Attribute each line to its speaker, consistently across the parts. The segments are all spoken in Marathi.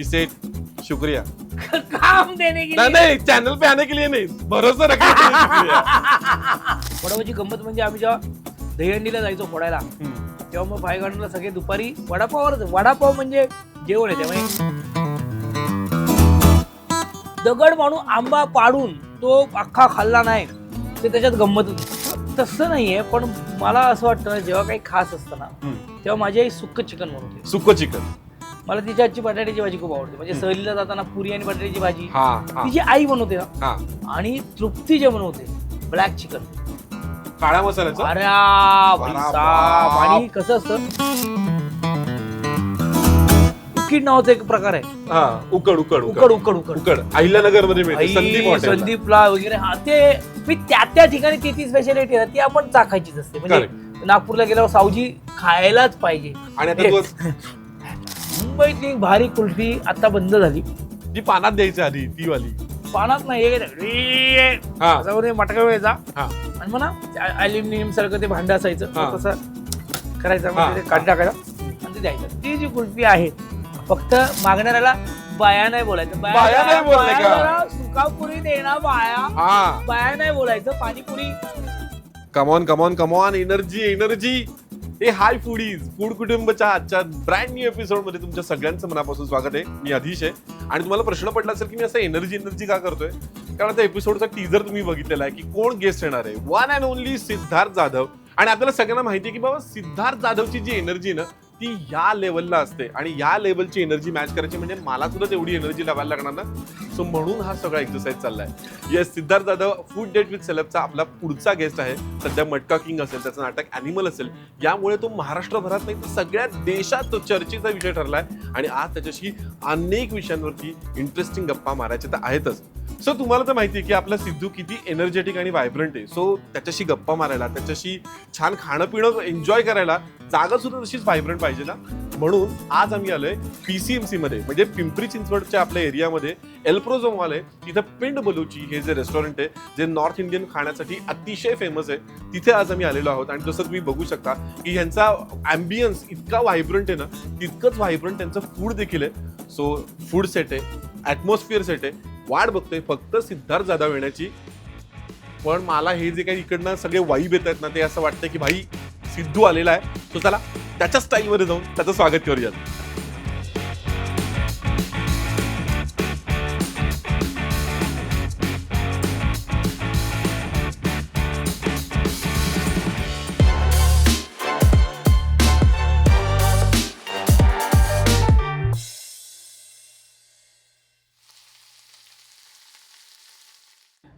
Speaker 1: किसे शुक्रिया
Speaker 2: काम देने के लिए
Speaker 1: नहीं चैनल पे आने के लिए नहीं भरोसा रखने के लिए शुक्रिया.
Speaker 2: वडापावची गंमत म्हणजे आम्ही जेव्हा दहीहंडीला जायचो फोडायला तेव्हा मग भाईगांडला सगळे दुपारी वडापाव म्हणजे जेवण आहे त्यामुळे दगड माणून आंबा पाडून तो अख्खा खाल्ला नाही ते त्याच्यात गंमत होती. तसं नाहीये पण मला असं वाटतं जेव्हा काही खास असतं ना तेव्हा माझी आई सुक्क चिकन बनवते.
Speaker 1: सुक्क चिकन
Speaker 2: मला तिच्या आजची बटाट्याची भाजी खूप आवडते. म्हणजे सहलीला जाताना पुरी आणि बटाट्याची भाजी
Speaker 1: हा
Speaker 2: तिची आई बनवते ना.
Speaker 1: हा
Speaker 2: आणि तृप्ती जे बनवते ब्लॅक चिकन
Speaker 1: काळ्या मसाल्याचं.
Speaker 2: अरे
Speaker 1: बाप.
Speaker 2: आणि कसं असतं उकीड नावाचा एक प्रकार आहे.
Speaker 1: हा उकड उकड
Speaker 2: उकड उकड उकड
Speaker 1: उकड अहिल्यानगर मध्ये मिळते संदीप हॉटेल.
Speaker 2: संदीपला वगैरे हा ते मी त्या ठिकाणी ती स्पेशालिटी आहे ती आपण चाखायचीच असते. म्हणजे नागपूरला गेल्यावर सावजी खायलाच पाहिजे.
Speaker 1: आणि आता तू
Speaker 2: मुंबईतली एक भारी कुल्फी आता बंद झाली.
Speaker 1: जी पानात द्यायची आधी ती वाली
Speaker 2: पानात नाही मटका वेळचा
Speaker 1: हा
Speaker 2: आणि मग ना अल्युमिनियम सारखं ते भांड असायचं तसं करायचं काढ टाकायचं आणि ते द्यायचं. ती जी कुल्फी आहे फक्त मागणाऱ्याला बाया नाही बोलायचं.
Speaker 1: बाया नाही बोलायचं का?
Speaker 2: सुकापुरी देणार बाया नाही बोलायचं. Panipuri
Speaker 1: come on come on come on energy energy. हे हाय फूडीज फूड कुटुंबच्या आजच्या ब्रँड न्यू एपिसोड मध्ये तुमच्या सगळ्यांचं मनापासून स्वागत आहे. मी अधीश आहे आणि तुम्हाला प्रश्न पडला असेल की मी असं एनर्जी का करतोय कारण आता एपिसोडचा टीजर तुम्ही बघितलेला आहे की कोण गेस्ट येणार आहे. One and only Siddharth Jadhav. आणि आपल्याला सगळ्यांना माहिती आहे की बाबा सिद्धार्थ जाधवची जी एनर्जी ना ती या लेवलला असते आणि या लेवलची एनर्जी मॅच करायची म्हणजे मला सुद्धा तेवढी एनर्जी लावायला लागणार ना. सो म्हणून हा सगळा एक्सरसाइज चाललाय. Yes Siddharth Jadhav food date with सेलेबचा आपला पुढचा गेस्ट आहे. सध्या मटका किंग असेल त्याचं नाटक ॲनिमल असेल यामुळे तो महाराष्ट्रभरात नाही तर सगळ्या देशात तो चर्चेचा विषय ठरलाय आणि आज त्याच्याशी अनेक विषयांवरती इंटरेस्टिंग गप्पा मारायचे तर आहेतच. सो तुम्हाला तर माहिती आहे की आपला सिद्धू किती एनर्जेटिक आणि व्हायब्रंट आहे. सो त्याच्याशी गप्पा मारायला त्याच्याशी छान खाणं पिणं एन्जॉय करायला जागा सुद्धा तशीच व्हायब्रंट पाहिजे ना. म्हणून आज आम्ही आलोय PCMC मध्ये म्हणजे पिंपरी चिंचवडच्या आपल्या एरियामध्ये एल्प्रोझोम वाले तिथे पिंड बलुची हे जे रेस्टॉरंट आहे जे नॉर्थ इंडियन खाण्यासाठी अतिशय फेमस आहे तिथे आज आम्ही आलेलो आहोत. आणि जसं तुम्ही बघू शकता की ह्यांचा अँबियन्स इतका व्हायब्रंट आहे ना तितकंच व्हायब्रंट त्यांचं फूड देखील आहे. सो फूड सेट आहे ॲटमॉस्फिअर सेट आहे. वाट बघतोय फक्त सिद्धार्थ जाधव येण्याची. पण मला हे जे काही इकडनं सगळे वाईब येत आहेत ना ते असं वाटतं की भाई सिद्धू आलेला आहे. सो चला त्याच्या स्टाईलमध्ये जाऊन त्याचं स्वागत करूयात.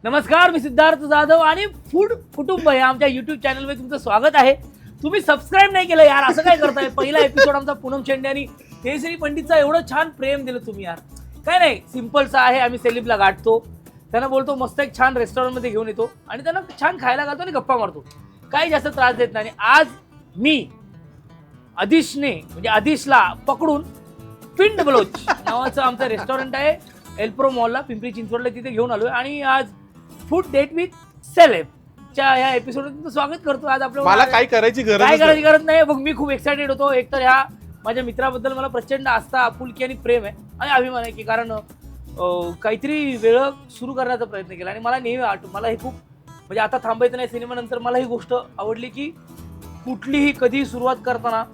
Speaker 2: नमस्कार मी सिद्धार्थ जाधव आणि फूड कुटुंब या आमच्या युट्यूब चॅनलमध्ये तुमचं स्वागत आहे. तुम्ही सबस्क्राईब नाही केलं यार असं काय करताय. पहिला एपिसोड आमचा पूनम शेंडे आणि केसरी पंडितचा एवढं छान प्रेम दिलं तुम्ही यार. काय नाही सिम्पलचा आहे. आम्ही सेलिब्रिटीला गाठतो त्यांना बोलतो मस्त एक छान रेस्टॉरंटमध्ये घेऊन येतो आणि त्यांना छान खायला घालतो आणि गप्पा मारतो. काही जास्त त्रास देत नाही. आज मी अधीशने म्हणजे अधीशला पकडून पिंड बलोच नावाचं आमचं रेस्टॉरंट आहे एल्प्रो मॉलला पिंपरी चिंचवडला तिथे घेऊन आलोय आणि आज फूड डेट विथ सेलेब च्या या एपिसोड तुमचं स्वागत करतो. आज आपल्याला
Speaker 1: मला काय करायची गरज
Speaker 2: नाही. मग मी खूप एक्सायटेड होतो. एकतर ह्या माझ्या मित्राबद्दल मला प्रचंड आस्था आपुलकी आणि प्रेम आहे आणि अभिमान आहे की कारण काहीतरी वेळ सुरू करण्याचा प्रयत्न केला आणि मला नेहमी मला हे खूप म्हणजे आता थांबायचं नाही सिनेमानंतर मला ही गोष्ट आवडली की कुठलीही कधी सुरुवात करताना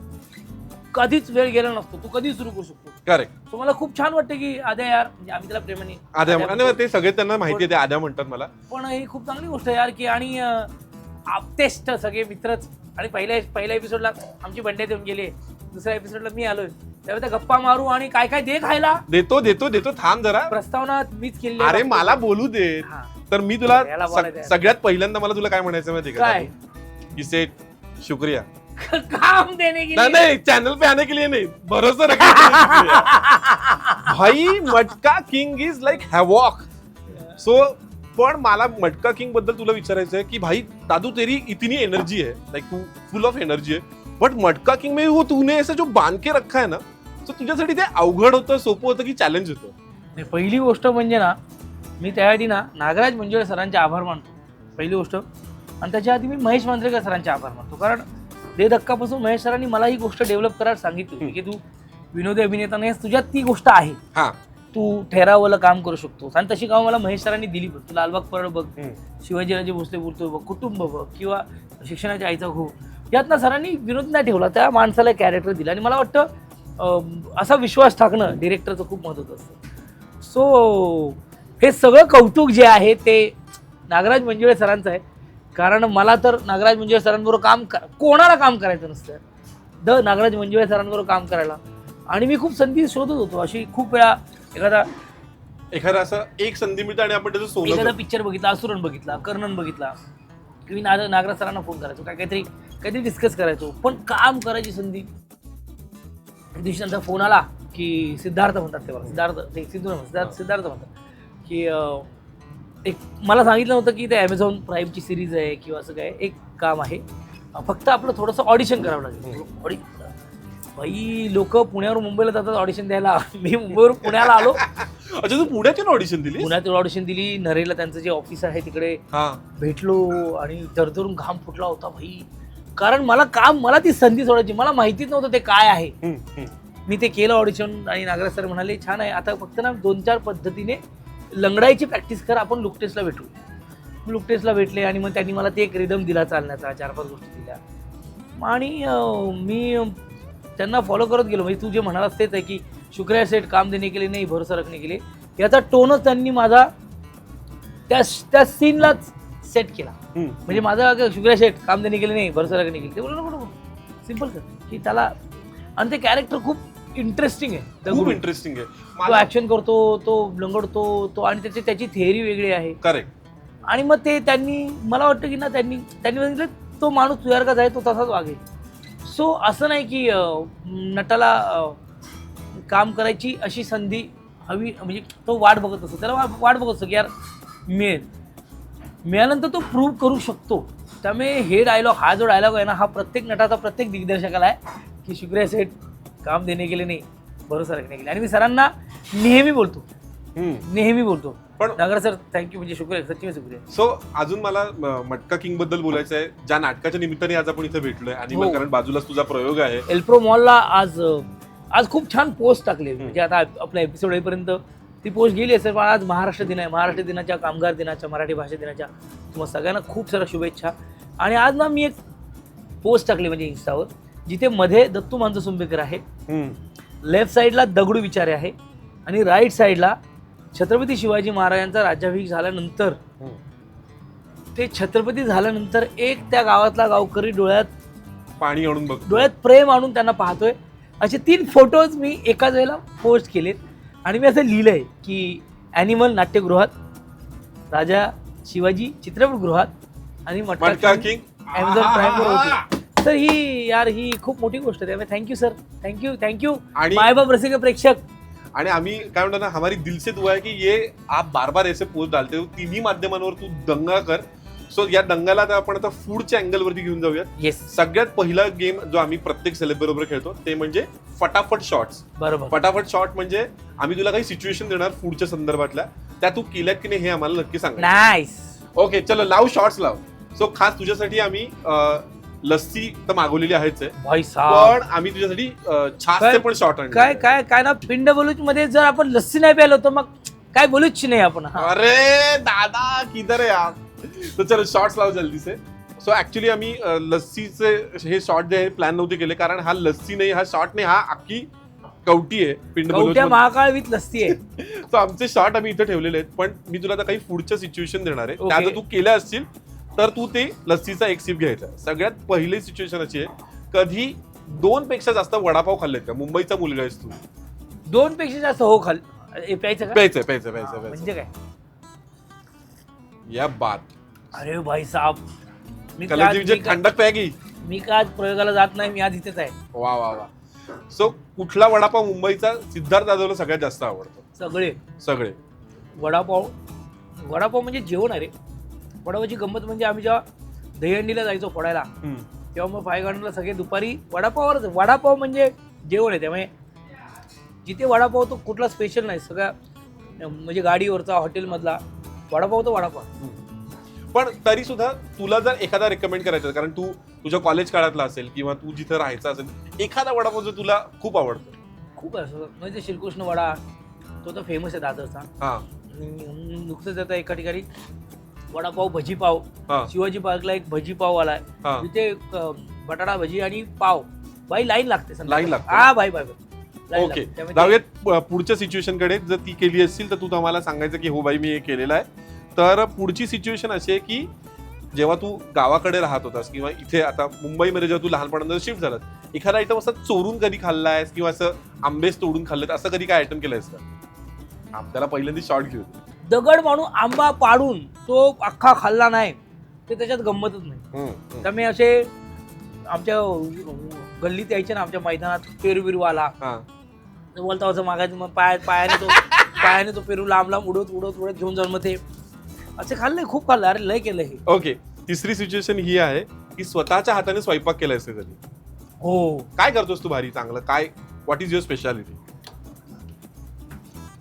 Speaker 2: कधीच वेळ गेला नसतो. तू कधी सुरू करू शकतो.
Speaker 1: करेक्ट.
Speaker 2: सो मला खूप छान वाटतं की आद्या यार म्हणजे आम्ही त्याला प्रेमाने
Speaker 1: आद्या ते सगळे त्यांना माहिती आहे आद्या म्हणतात मला.
Speaker 2: पण ही खूप चांगली गोष्ट आहे यार की आणि आपतेष्ट सगळे मित्रच. आणि पहिल्या एपिसोडला आमची बंड्या देऊन गेली. दुसऱ्या एपिसोडला मी आलोय त्यावेळी त्या गप्पा मारू आणि काय काय दे खायला
Speaker 1: देतो देतो देतो. थांब जरा
Speaker 2: प्रस्तावना मीच केली.
Speaker 1: अरे मला बोलू दे. तर मी तुला सगळ्यात पहिल्यांदा मला तुला काय म्हणायचं माहिती
Speaker 2: काय
Speaker 1: किसे शुक्रिया
Speaker 2: काम देने के लिए
Speaker 1: नहीं चैनल पे आने के लिए नहीं भरोसा रखने के लिए शुक्रिया. भाई मटका king is like havoc. So पण मला मटका किंग बद्दल तुला विचारायचं आहे की भाई दादू तेरी इतनी एनर्जी है लाइक तू फुल ऑफ एनर्जी है बट मटका किंग में वो तूने ऐसा जो बांध के रखा है ना सो तुझ्यासाठी ते अवघड होतं सोपं होतं की चॅलेंज होतं.
Speaker 2: पहिली गोष्ट म्हणजे ना मी त्याआधी ना नागराज मंजुळे सरांचे आभार मानतो पहिली गोष्ट. आणि त्याच्या आधी मी महेश मांजरेकर सरांचे आभार मानतो कारण दे धक्कापासून महेश सरांनी मला ही गोष्ट डेव्हलप करायला सांगितली की तू विनोदी अभिनेता नाही, तुझ्यात ती गोष्ट आहे,
Speaker 1: हा
Speaker 2: तू ठेरावाला काम करू शकतोस. आणि तशी कामं मला महेश सरांनी दिली बघ. तू लालबाग परळ बघ, शिवाजीराजे भोसले बोलतोय बघ, कुटुंब बघ, किंवा शिक्षणाच्या आईचा घो, यातनं सरांनी विनोद नाही ठेवला, त्या माणसाला कॅरेक्टर दिलं. आणि मला वाटतं असा विश्वास टाकणं डिरेक्टरचं खूप महत्त्वाचं असतं. सो हे सगळं कौतुक जे आहे ते नागराज मंजुळे सरांचं आहे. कारण मला तर नागराज मंजुळे सरांबरोबर कोणाला काम करायचं नसतं, नागराज मंजुळे सरांबरोबर काम करायला. आणि मी खूप संधी शोधत होतो, अशी खूप वेळा
Speaker 1: एखादा असं एक संधी मिळते आणि आपण त्याचं सोनं
Speaker 2: एखादा पिक्चर बघितला, असुरन बघितला, कर्णन बघितला, की मी नागराज सरांना फोन करायचो, काहीतरी डिस्कस करायचो, पण काम करायची संधी. दिवशी नंतर फोन आला की सिद्धार्थ म्हणतात ते सिद्धार्थ म्हणतात की एक मला सांगितलं होतं की ते ॲमेझॉन प्राईमची सिरीज आहे किंवा असं काय एक काम आहे, फक्त आपलं थोडंसं ऑडिशन करावं लागेल. भाई लोक पुण्यावरून मुंबईला जातात ऑडिशन द्यायला, मी मुंबईवरून पुण्याला आलो.
Speaker 1: अच्छा, तू पुण्यातून ऑडिशन दिली?
Speaker 2: पुण्यातून ऑडिशन दिली. नरेला त्यांचं जे ऑफिस आहे तिकडे भेटलो आणि दरदरून घाम फुटला होता भाई. कारण मला ती संधी सोडायची, मला माहितीच नव्हतं ते काय आहे. मी ते केलं ऑडिशन आणि नागराज सर म्हणाले छान आहे, आता फक्त ना 2-4 पद्धतीने लंगडायची प्रॅक्टिस कर, आपण लुक टेस्टला भेटू. लुक टेस्टला भेटले आणि मग त्यांनी मला ते एक रिदम दिला चालण्याचा, 4-5 गोष्टी दिल्या. आणि मी त्यांना फॉलो करत गेलो. म्हणजे तू जे म्हणालास तेच आहे की शुक्रिया सेठ काम देणे केले नाही भरोसा रखने केले, याचा टोनच त्यांनी माझा त्या सीनलाच सेट केला. म्हणजे माझा शुक्रिया सेठ काम देणे केले नाही भरोसा रखने केले, ते बोललो सिंपल कर की त्याला. आणि ते कॅरेक्टर खूप इंटरेस्टिंग आहे,
Speaker 1: खूप इंटरेस्टिंग आहे.
Speaker 2: तो ऍक्शन करतो, तो लंगडतो, तो आणि त्याची थेअरी वेगळी आहे.
Speaker 1: करेक्ट.
Speaker 2: आणि मग ते त्यांनी मला वाटतं की ना त्यांनी सांगितलं तो माणूस तुझ्यासारखाच आहे, तो तसाच वागेल. सो असं नाही की नटाला काम करायची अशी संधी हवी, म्हणजे तो वाट बघत असतो, त्याला वाट बघत असतो की यार मिळाल्यानंतर तो प्रूव्ह करू शकतो. त्यामुळे हा जो डायलॉग आहे ना, हा प्रत्येक नटाचा प्रत्येक दिग्दर्शकाला आहे की शुक्रिया सेठ काम देणे गेले नाही भरोसा रखने केले. आणि मी सरांना नेहमी बोलतो पण नागराज सर थँक्यू, म्हणजे शुक्रिया, सच्ची में शुक्रिया.
Speaker 1: सो अजून मला मटका किंग बद्दल बोलायचं आहे, ज्या नाटकाच्या निमित्ताने आज आपण इथे भेटलोय. आणि कारण बाजूलाच तुझा प्रयोग आहे.
Speaker 2: एल्प्रो मॉलला आज खूप छान पोस्ट टाकले. म्हणजे आता आपल्या एपिसोड येईपर्यंत ती पोस्ट गेली असेल, पण आज महाराष्ट्र दिन आहे. महाराष्ट्र दिनाच्या, कामगार दिनाच्या, मराठी भाषा दिनाच्या तुम्हाला सगळ्यांना खूप साऱ्या शुभेच्छा. आणि आज ना मी एक पोस्ट टाकली म्हणजे इंस्टावर, जिथे मध्ये दत्तू मांजसुंबेकर आहे, लेफ्ट साईडला दगडू विचारे आहे आणि राईट साईडला छत्रपती शिवाजी महाराजांचा राज्याभिषेक झाल्यानंतर, ते छत्रपती झाल्यानंतर एक त्या गावातला गावकरी डोळ्यात
Speaker 1: पाणी आणून बघ,
Speaker 2: डोळ्यात प्रेम आणून त्यांना पाहतोय. असे 3 फोटोज मी एकाच वेळेला पोस्ट केलेत. आणि मी असं लिहिलंय की ॲनिमल नाट्यगृहात, राजा शिवाजी चित्रपटगृहात आणि मटका किंग ॲमेझॉन प्राईमवर होती. तर ही खूप मोठी गोष्ट आहे. थँक्यू सर, थँक्यू मायबाप रसिक प्रेक्षक.
Speaker 1: आणि आम्ही काय म्हणतो ना, हमारी दिल से दुआ है की ये आप बार बार ऐसे पोस्ट डालते हो, तिन्ही माध्यमांवर तू दंगा कर. सो या दंगाला आपण आता फूडच्या अँगल वरती घेऊन जाऊयात.
Speaker 2: येस.
Speaker 1: सगळ्यात पहिला गेम जो आम्ही प्रत्येक सेलेब बरोबर खेळतो ते म्हणजे फटाफट शॉर्ट्स.
Speaker 2: बरोबर.
Speaker 1: फटाफट शॉर्ट म्हणजे आम्ही तुला काही सिच्युएशन देणार फूडच्या संदर्भातल्या, त्या तू केल्यात की नाही हे आम्हाला नक्की सांग.
Speaker 2: नाईस.
Speaker 1: ओके चलो, लाव शॉर्ट्स लाव. सो खास तुझ्यासाठी आम्ही लस्सी तर मागवलेली आहेच आहे, पण आम्ही तुझ्यासाठी छासचे पण शॉर्ट आणले.
Speaker 2: काय काय काय ना, पिंड बलूच मध्ये जर आपण लस्सी नाही प्यायलो तर मग काय बोलूच नाही आपण.
Speaker 1: अरे दादा किधर आहे आप. तर चलो शॉर्ट्स लाव जल्दी से. सो ऍक्च्युली आम्ही लस्सीचे हे शॉर्ट जे प्लॅन नव्हते केले, कारण हा लस्सी नाही, हा शॉर्ट नाही, हा अख्खी कवटी आहे. पिंड
Speaker 2: महाकाळ विथ लस्सी आहे.
Speaker 1: सो आमचे शॉर्ट आम्ही इथे ठेवलेले आहेत, पण मी तुला आता काही फूडच्या सिच्युएशन देणार आहे. त्या जर तू केल्या असतील तर तू ते लस्सीचा एक सिप घ्यायचा. सगळ्यात पहिली सिच्युएशन अशी आहे, कधी 2 पेक्षा जास्त वडापाव खाल्लेत का? मुंबईचा मुलगा आहेस तू.
Speaker 2: 2 पेक्षा जास्त हो प्यायचं म्हणजे काय
Speaker 1: या बात.
Speaker 2: अरे भाई साहब,
Speaker 1: मी थंडक प्यागी.
Speaker 2: मी का आज प्रयोगाला जात नाही, मी आज इथेच आहे.
Speaker 1: वा वा वा. सो कुठला वडापाव मुंबईचा सिद्धार्थ जाधवला सगळ्यात जास्त आवडतो? सगळे
Speaker 2: वडापाव म्हणजे जेवण आहे रे. वडापावची गंमत म्हणजे आम्ही जेव्हा दहीहंडीला जायचो फोडायला, तेव्हा मग 5 गार्डनला सगळे दुपारी वडापाव म्हणजे जेवण आहे. त्यामुळे जिथे वडापाव तो कुठला स्पेशल नाही, सगळ्या म्हणजे गाडीवरचा, हॉटेलमधला वडापाव तो वडापाव.
Speaker 1: पण तरी सुद्धा तुला जर एखादा रेकमेंड करायचा, कारण तू तुझ्या कॉलेज काळातला असेल किंवा तू जिथे राहायचा असेल, एखादा वडापाव जो तुला खूप आवडतो?
Speaker 2: खूप असं म्हणजे श्रीकृष्ण वडा तो तर फेमस आहे दादरचा.
Speaker 1: हा
Speaker 2: नुकतंच आता एका ठिकाणी वडापाव भजीपाव
Speaker 1: हा
Speaker 2: शिवाजी पार्कला एक भजीपाव आलाय
Speaker 1: हा
Speaker 2: तिथे बटाटा भजी आणि पाव बाई लाईन लागते
Speaker 1: लाईन लागते.
Speaker 2: हा बाई बाई line
Speaker 1: ओके
Speaker 2: लागते. त्यामुळे
Speaker 1: जाऊयात पुढच्या सिच्युएशन कडे. जर ती केली असतील तर तू आम्हाला सांगायचं की हो बाई मी हे केलेलं आहे. तर पुढची सिच्युएशन अशी आहे की जेव्हा तू गावाकडे राहत होतास किंवा इथे आता मुंबईमध्ये जेव्हा तू लहानपणानंतर शिफ्ट झालास, एखादा आयटम असं चोरून कधी खाल्लायस किंवा असं आंबेस तोडून खाल्लेत असं कधी काय आयटम केलंयस का? आपल्याला पहिल्यांदा शॉर्ट घेऊ.
Speaker 2: दगड माणून आंबा पाडून तो अख्खा खाल्ला नाही ते त्याच्यात गंमतच नाही. त्यामुळे असे आमच्या गल्लीत यायचे ना आमच्या मैदानात पेरू बिरू आला बोलता असं मागायचं मग पायाने तो पेरू लांब लांब उडत उडत उडत घेऊन जाऊन मग ते असे खाल्लंय खूप खाल्लं. अरे लय केलं हे.
Speaker 1: ओके तिसरी सिच्युएशन ही आहे की स्वतःच्या हाताने स्वयंपाक केलायस का कधी?
Speaker 2: हो.
Speaker 1: काय करतोस तू भारी चांगलं? काय व्हॉट इज युअर स्पेशालिटी?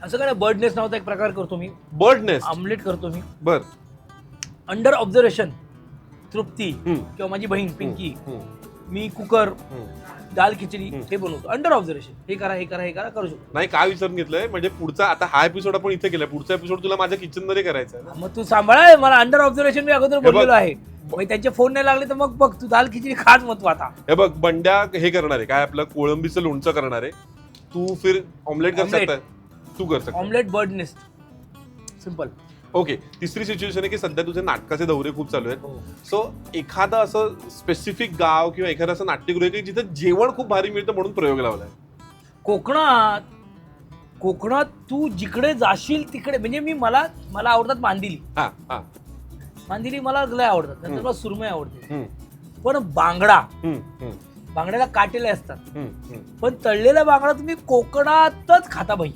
Speaker 2: असं काय बर्ड नेस्ट नावाचा एक प्रकार करतो मी.
Speaker 1: बर्ड नेस्ट
Speaker 2: ऑमलेट करतो मी.
Speaker 1: बर.
Speaker 2: अंडर ऑब्झर्वेशन तृप्ती किंवा माझी बहीण पिंकी मी कुकर दाल खिचडी हे बनवतो. अंडर ऑब्झर्वेशन हे करा हे करा हे करा करू शकतो.
Speaker 1: नाही काय विचारून घेतलंय म्हणजे पुढचा आता हा एपिसोड आपण इथे केलाय, पुढचा एपिसोड तुला माझ्या किचन मध्ये करायचा आहे.
Speaker 2: मग तू सांभाळा मला अंडर ऑब्झर्वेशन मी अगोदर बोललेलो आहे. मग त्यांचे फोन नाही लागले तर मग बघ तू दाल खिचडी खाच मत आता.
Speaker 1: हे बघ बंड्या हे करणार आहे काय आपलं कोळंबीचं लोणचं करणार आहे. तू फिर ऑमलेट कर सकता है. तू कर सकता
Speaker 2: omelette bird nest simple.
Speaker 1: Okay तिसरी सिच्युएशन आहे की सध्या तुझे नाटकाचे दौरे खूप चालू आहेत. सो एखादा असं स्पेसिफिक गाव किंवा एखादं असं नाट्यगृह की जिथे जेवण खूप भारी मिळतं म्हणून प्रयोग लावलाय.
Speaker 2: कोकणात तू जिकडे जाशील तिकडे म्हणजे मला आवडतात मांदिली. मांदिली मला लय आवडतात. नंतर मला सुरमई आवडते. पण बांगड्याला काटेले असतात पण तळलेला बांगडा तुम्ही कोकणातच खाता भाई.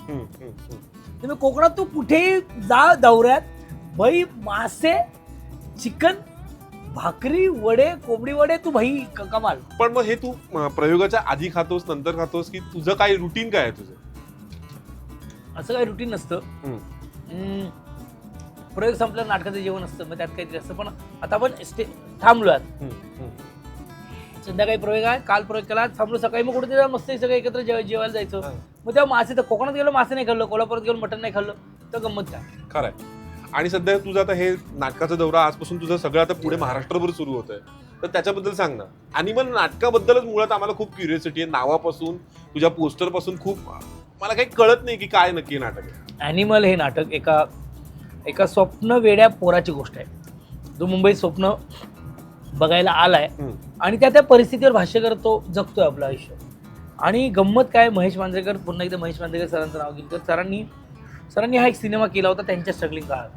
Speaker 2: तुम्ही कोकणात तू कुठेही जा दौऱ्यात भाई मासे चिकन भाकरी वडे कोंबडी वडे तू भाई कमाल.
Speaker 1: पण मग हे तू प्रयोगाच्या आधी खातोस नंतर खातोस की तुझं काय रुटीन काय आहे तुझं?
Speaker 2: असं काही रुटीन नसतं. प्रयोग संपल्यावर नाटकाचं जेवण असतं मग त्यात काहीतरी असतं. पण आता आपण थांबलोयात संध्याकाळी प्रयोग आहे. काल प्रयोग केला थांबलो सकाळी मग कुठे मस्त सगळं एकत्र जेवायला जायचं. मग तेव्हा मासे तर कोकणात गेलो मासे नाही खाल्लं कोल्हापुरात गेलो मटण नाही खाल्लं तर गंमत काय.
Speaker 1: खरंय. आणि सध्या तुझं आता हे नाटकाचा दौरा आजपासून तुझं सगळं आता पुढे महाराष्ट्रभर सुरू होत आहे तर त्याच्याबद्दल सांग ना. आणि मग नाटकाबद्दलच मुळात आम्हाला खूप क्युरियोसिटी आहे. नावापासून तुझ्या पोस्टर पासून खूप मला काही कळत नाही की काय नक्की नाटक आहे.
Speaker 2: ॲनिमल हे नाटक एका स्वप्न वेड्या पोराची गोष्ट आहे जो मुंबईत स्वप्न बघायला आलाय आणि त्या परिस्थितीवर भाष्य करतो जगतोय आपलं आयुष्य. आणि गंमत काय महेश मांजरेकर पुन्हा एकदा महेश मांजरेकर सरांचं नाव घेतलं. सरांनी हा एक सिनेमा केला होता त्यांच्या स्ट्रगलिंग काळात.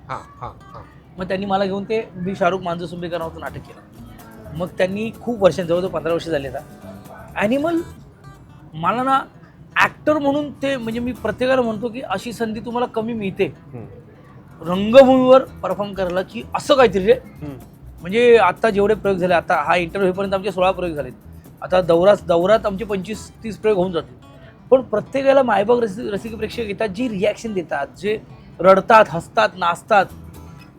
Speaker 2: मग त्यांनी मला घेऊन ते मी शाहरुख मांजरसुंबेकर नावाचं नाटक केलं. मग त्यांनी खूप वर्षांजवळ 15 वर्ष झाले आता. ॲनिमल मला ना ॲक्टर म्हणून ते म्हणजे मी प्रत्येकाला म्हणतो की अशी संधी तुम्हाला कमी मिळते रंगभूमीवर परफॉर्म करायला की असं काहीतरी रे. म्हणजे आता जेवढे प्रयोग झाले आता हा इंटरव्ह्यू होईपर्यंत आमचे 16 प्रयोग झालेत. आता दौरात आमचे 25-30 प्रयोग होऊन जातील. पण प्रत्येकाला मायबाग रसिक प्रेक्षक येतात जी रिॲक्शन देतात जे रडतात हसतात नाचतात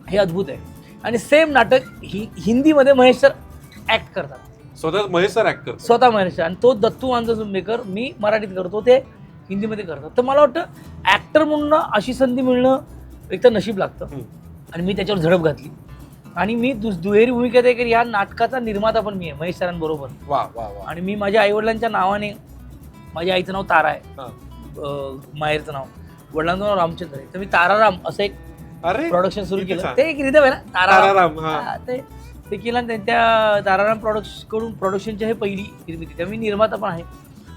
Speaker 2: हे अद्भुत आहे. आणि सेम नाटक हिंदीमध्ये महेश सर ऍक्ट करतात.
Speaker 1: स्वतः महेश सर ऍक्ट करतात.
Speaker 2: स्वतः महेश सर. आणि तो दत्तू मांजरसुंबेकर मी मराठीत करतो ते हिंदीमध्ये करतात. तर मला वाटतं ऍक्टर म्हणून अशी संधी मिळणं एक तर नशीब लागतं. आणि मी त्याच्यावर झडप घातली आणि मी दुहेरी भूमिकेत आहे की या नाटकाचा निर्माता पण मी आहे महेश सरांबरोबर.
Speaker 1: वा वा वा.
Speaker 2: आणि मी माझ्या आईवडिलांच्या नावाने माझ्या आईचं नाव तारा आहे माहेरचं नाव वडिलांचं नाव रामचंद्र आहे तर मी ताराराम असं एक प्रोडक्शन सुरू केलं. ते एक रिदम आहे ना ताराराम ते केलं आणि त्यांच्या ताराराम कडून प्रोडक्शनची हे पहिली निर्मिती. त्या मी निर्माता पण आहे.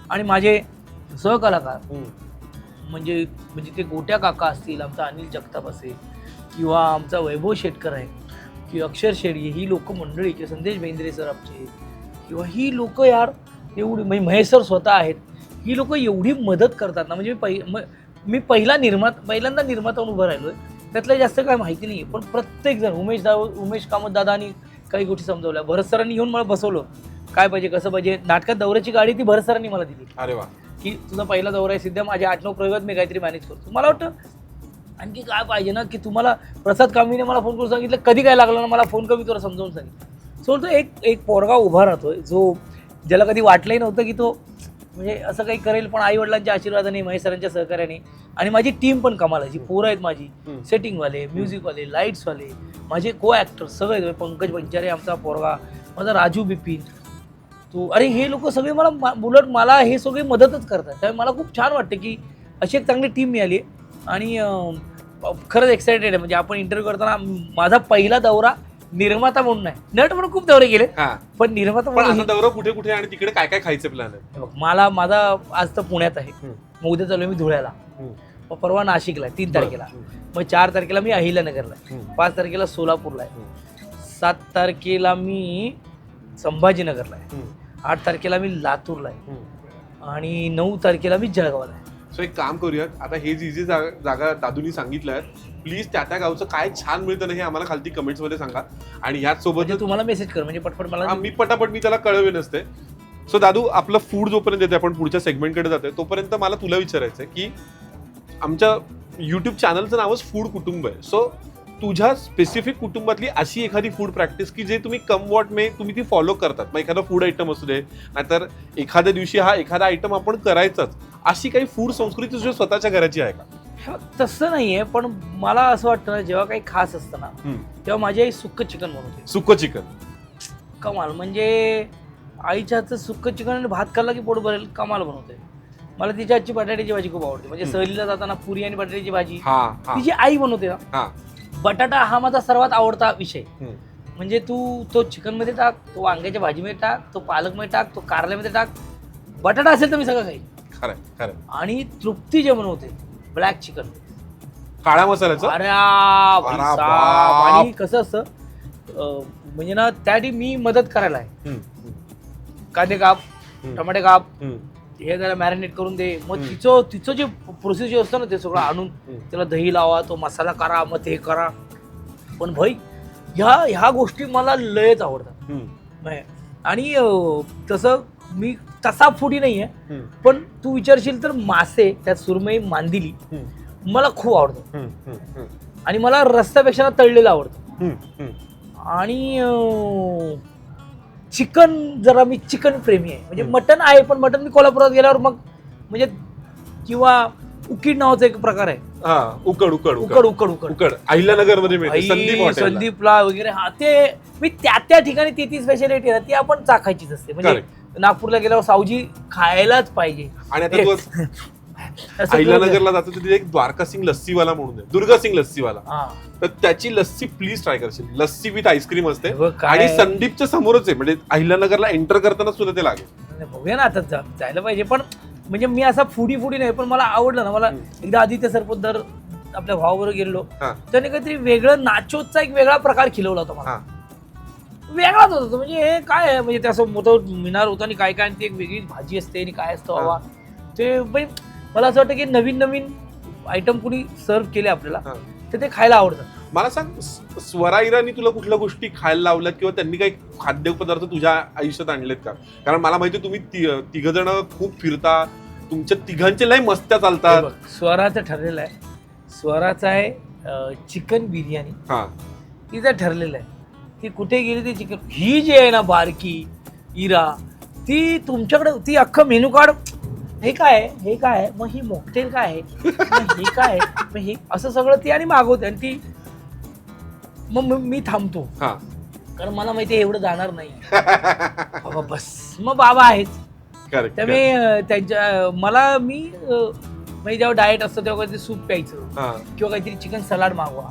Speaker 2: आणि माझे सहकलाकार म्हणजे ते गोट्या काका असतील आमचा अनिल जगताप असेल किंवा आमचा वैभव शेटकर आहे किंवा अक्षर शेडगे ही लोक मंडळी किंवा संदेश बेंद्रे सर आमचे किंवा ही लोक यार एवढी म्हणजे महेश सर स्वतः आहेत ही लोक एवढी मदत करतात ना. म्हणजे मी पहिल्यांदा निर्माता उभं राहिलो आहे त्यातलं जास्त काय माहिती नाही. पण प्रत्येक जण उमेश कामत दादानी काही गोष्टी समजवल्या. भरत सरांनी येऊन मला बसवलं काय पाहिजे कसं पाहिजे. नाटकात दौऱ्याची गाडी ती भरत सरांनी मला दिली.
Speaker 1: अरे वा.
Speaker 2: की तुझा पहिला दौरा आहे सिद्ध्या माझ्या 8-9 प्रयोगात मी काहीतरी मॅनेज करतो. मला वाटतं आणखी काय पाहिजे ना की तुम्हाला प्रसाद कांबळीने मला फोन करून सांगितलं कधी काय लागलं ना मला फोन कमी तुला समजावून सांगितलं. सो तो एक पोरगा उभा राहतोय जो ज्याला कधी वाटलंही नव्हतं की तो म्हणजे असं काही करेल, पण आई वडिलांच्या आशीर्वादाने, महेश सरांच्या सहकार्याने, आणि माझी टीम पण कमाल आहे. जी पोरं आहेत माझी, सेटिंगवाले, म्युझिकवाले, लाईट्सवाले, माझे को ॲक्टर सगळे, पंकज पंचारे आमचा पोरगा, माझा राजू बिपिन, तू, अरे हे लोक सगळे मला उलट मला हे सगळे मदतच करतात. त्यामुळे मला खूप छान वाटतं की अशी एक चांगली टीम मिळाली आहे. आणि खरंच एक्सायटेड आहे. म्हणजे आपण इंटरव्ह्यू करताना माझा पहिला दौरा निर्माता म्हणून नाही, नट म्हणून खूप दौरे गेले, पण निर्माता म्हणून
Speaker 1: दौरा कुठे कुठे आणि तिकडे काय काय खायचे प्लॅन आहे?
Speaker 2: मला माझा आज तर पुण्यात आहे, मग उद्या चालू मी धुळ्याला, मग परवा नाशिकला आहे 3 तारखेला, मग 4 तारखेला मी अहिल्यानगरला आहे, 5 तारखेला सोलापूरला आहे, 7 तारखेला मी संभाजीनगरला आहे, 8 तारखेला मी लातूरला आहे, आणि 9 तारखेला मी जळगावला आहे.
Speaker 1: सो एक काम करूयात, आता हे जी जी जागा दादूनी सांगितल्या आहेत, प्लीज त्या गावचं काय छान मिळतं ना हे आम्हाला खालती कमेंट्स मध्ये सांगा. आणि ह्याच सोबत
Speaker 2: तुम्हाला मेसेज कर, म्हणजे पटपट मला
Speaker 1: मी त्याला कळवे नसते. सो दादू, आपलं फूड जोपर्यंत येते, आपण पुढच्या सेगमेंटकडे जातोय, तोपर्यंत मला तुला विचारायचंय की आमच्या युट्यूब चॅनलचं नावच फूड कुटुंब आहे. सो तुझ्या स्पेसिफिक कुटुंबातली अशी एखादी फूड प्रॅक्टिस की जे तुम्ही कम वॉट मे तुम्ही ती फॉलो करतात, मग एखादा फूड आयटम असू दे, नाहीतर एखाद्या दिवशी हा एखादा आयटम आपण करायचाच, अशी काही फूड संस्कृती तुझ्या स्वतःच्या घराची आहे का?
Speaker 2: तसं नाहीये, पण मला असं वाटतं ना, जेव्हा काही खास असतं ना, तेव्हा माझी आई सुक्क चिकन बनवते.
Speaker 1: सुक्क चिकन
Speaker 2: कमाल, म्हणजे आईच्या हातचं सुक्क चिकन आणि भात खाल्ला की पोट भरेल, कमाल बनवते. मला तिच्या हातची बटाट्याची भाजी खूप आवडते. म्हणजे सहलीला जाताना पुरी आणि बटाट्याची भाजी तिची आई बनवते ना. बटाटा हा माझा सर्वात आवडता विषय. म्हणजे तू तो चिकन मध्ये टाक, तो वांग्याच्या भाजीमध्ये टाक, तो पालक मध्ये टाक, तो कारल्यामध्ये टाक, बटाटा असेल तर मी सगळं खाईन.
Speaker 1: खरं. आणि
Speaker 2: तृप्ती जे बनवते ब्लॅक चिकन
Speaker 1: काळ्या मसाल्याचं,
Speaker 2: अरे आणि कसं असतं, म्हणजे ना त्यासाठी मी मदत करायला आहे. कांदे काप, टमाटे काप, हे जरा मॅरिनेट करून दे, मग तिचं जे प्रोसेस असतं ना, ते सगळं आणून त्याला दही लावा, तो मसाला करा, मग ते करा. पण भाई ह्या गोष्टी मला लयच आवडतात. आणि तसं मी तसा फुडी नाहीये, पण तू विचारशील तर मासे, त्यात सुरमई, मांदिली मला खूप आवडतं. आणि मला रस्त्यापेक्षा तळलेलं आवडतं. आणि चिकन जरा मी चिकन प्रेमी आहे. म्हणजे मटन आहे, पण मटन मी कोल्हापुरात गेल्यावर मग म्हणजे, किंवा उकीड नावाचा एक प्रकार आहे, उकड
Speaker 1: अहिल्यानगर मध्ये
Speaker 2: संदीपला वगैरे, हा ते मी त्या ठिकाणी ती स्पेशालिटी आहे ती आपण चाखायचीच असते. म्हणजे नागपूरला गेल्यावर सावजी खायलाच पाहिजे.
Speaker 1: आणि आता तू अहिल्यानगरला जातो तिथे एक द्वारका सिंग लस्सीवाला म्हणून आहे, दुर्गा सिंग लस्सीवाला, तर त्याची लस्सी प्लीज ट्राय करशील. लस्सी विथ आईस्क्रीम असते आणि संदीपच्या समोरच आहे, म्हणजे अहिल्यानगरला एंटर करताना सुद्धा ते लागेल.
Speaker 2: बघूया ना, आता जायला पाहिजे. पण म्हणजे मी असा फुडी नाही, पण मला आवडलं ना. मला एकदा आदित्य सरपोतदार आपल्या भावाबरोबर गेलो, त्याने काहीतरी वेगळं नाचोचा एक वेगळा प्रकार खिलवला होता मला, वेगळाच होता. म्हणजे हे काय आहे, म्हणजे त्याचं मोठं मिनार होतं आणि काय ती एक वेगळी भाजी असते आणि काय असतं बाबा ते. मला असं वाटतं की नवीन आयटम कुणी सर्व केले आपल्याला तर ते खायला आवडतं.
Speaker 1: मला सांग, स्वरा इराणी तुला कुठल्या गोष्टी खायला लावल्यात किंवा त्यांनी काही खाद्यपदार्थ तुझ्या आयुष्यात आणलेत का? कारण मला माहिती तुम्ही तिघ जण खूप फिरता, तुमच्या तिघांचे लय मस्त्या चालतात.
Speaker 2: स्वराचं ठरलेलं आहे, स्वराचं आहे चिकन बिर्याणी, तिचं ठरलेलं आहे. ती कुठे गेली ते चिकन. ही जी आहे ना बारकी इरा, ती तुमच्याकडे ती अख्खं मेनू कार्ड, हे काय आहे, मग ही मॉकटेल काय आहे, मग हे काय आहे, मग हे असं सगळं ती आणि मागवते. आणि ती मग मी थांबतो, कारण मला माहिती एवढं जाणार नाही बाबा, बस मग बाबा आहेच. त्यामुळे त्यांच्या मला मी म्हणजे जेव्हा डाएट असतं तेव्हा काहीतरी सूप प्यायचं किंवा काहीतरी चिकन सलाड मागवा.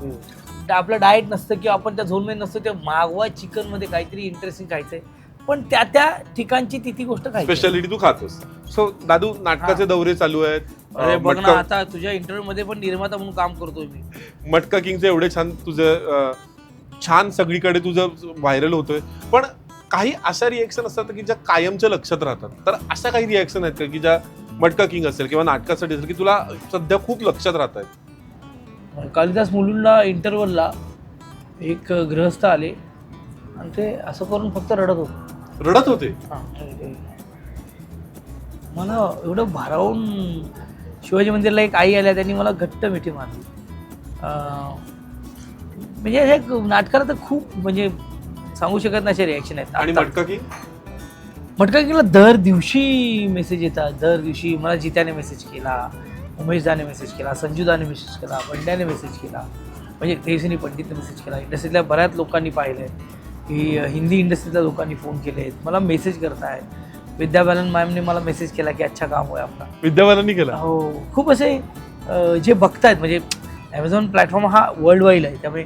Speaker 2: आपलं डाएट नसतं किंवा आपण त्या झोनमध्ये नसतो तेव्हा मागवा चिकन मध्ये काहीतरी इंटरेस्टिंग खायचंय, पण त्या ठिकाणची ती गोष्ट खायची, स्पेशालिटी
Speaker 1: तू खातोस. सो दादू, नाटकाचे दौरे चालू आहेत.
Speaker 2: अरे बघ ना, आता तुझ्या इंटरव्ह्यू मध्ये पण निर्माता म्हणून काम करतोय मी.
Speaker 1: मटका किंगचे एवढे छान सगळीकडे तुझं व्हायरल होतोय, पण काही अशा रिएक्शन असतात की ज्या कायमच्या लक्षात राहतात. तर अशा काही रिएक्शन आहेत का की ज्या मटका किंग असेल किंवा नाटकासाठी असेल की तुला सध्या खूप लक्षात राहत आहेत?
Speaker 2: कालिदास मुलुंडला इंटरव्हलला एक गृहस्थ आले आणि ते असं करून फक्त रडत होते. मला एवढं भारावून शिवाजी मंदिरला एक आई आल्या, त्यांनी मला घट्ट मिठी मारली. म्हणजे हे नाटकाला तर खूप म्हणजे सांगू शकत नाही असे रिॲक्शन आहेत.
Speaker 1: आणि
Speaker 2: फटका केला. दर दिवशी मेसेज येतात, दर दिवशी मला जित्याने मेसेज केला, उमेशदाने मेसेज केला, संजूदाने मेसेज केला, पंड्याने मेसेज केला, म्हणजे तेजस्विनी पंडितने मेसेज केला. इंडस्ट्रीतल्या बऱ्याच लोकांनी पाहिलं आहे की हिंदी इंडस्ट्रीतल्या लोकांनी फोन केले आहेत, मला मेसेज करतायत. विद्या बालन मॅमने मला मेसेज केला की अच्छा काम होय आपला.
Speaker 1: विद्या बालननी केला.
Speaker 2: हो, खूप असे जे बघतायत, म्हणजे ॲमेझॉन प्लॅटफॉर्म हा वर्ल्ड वाईड आहे, त्यामुळे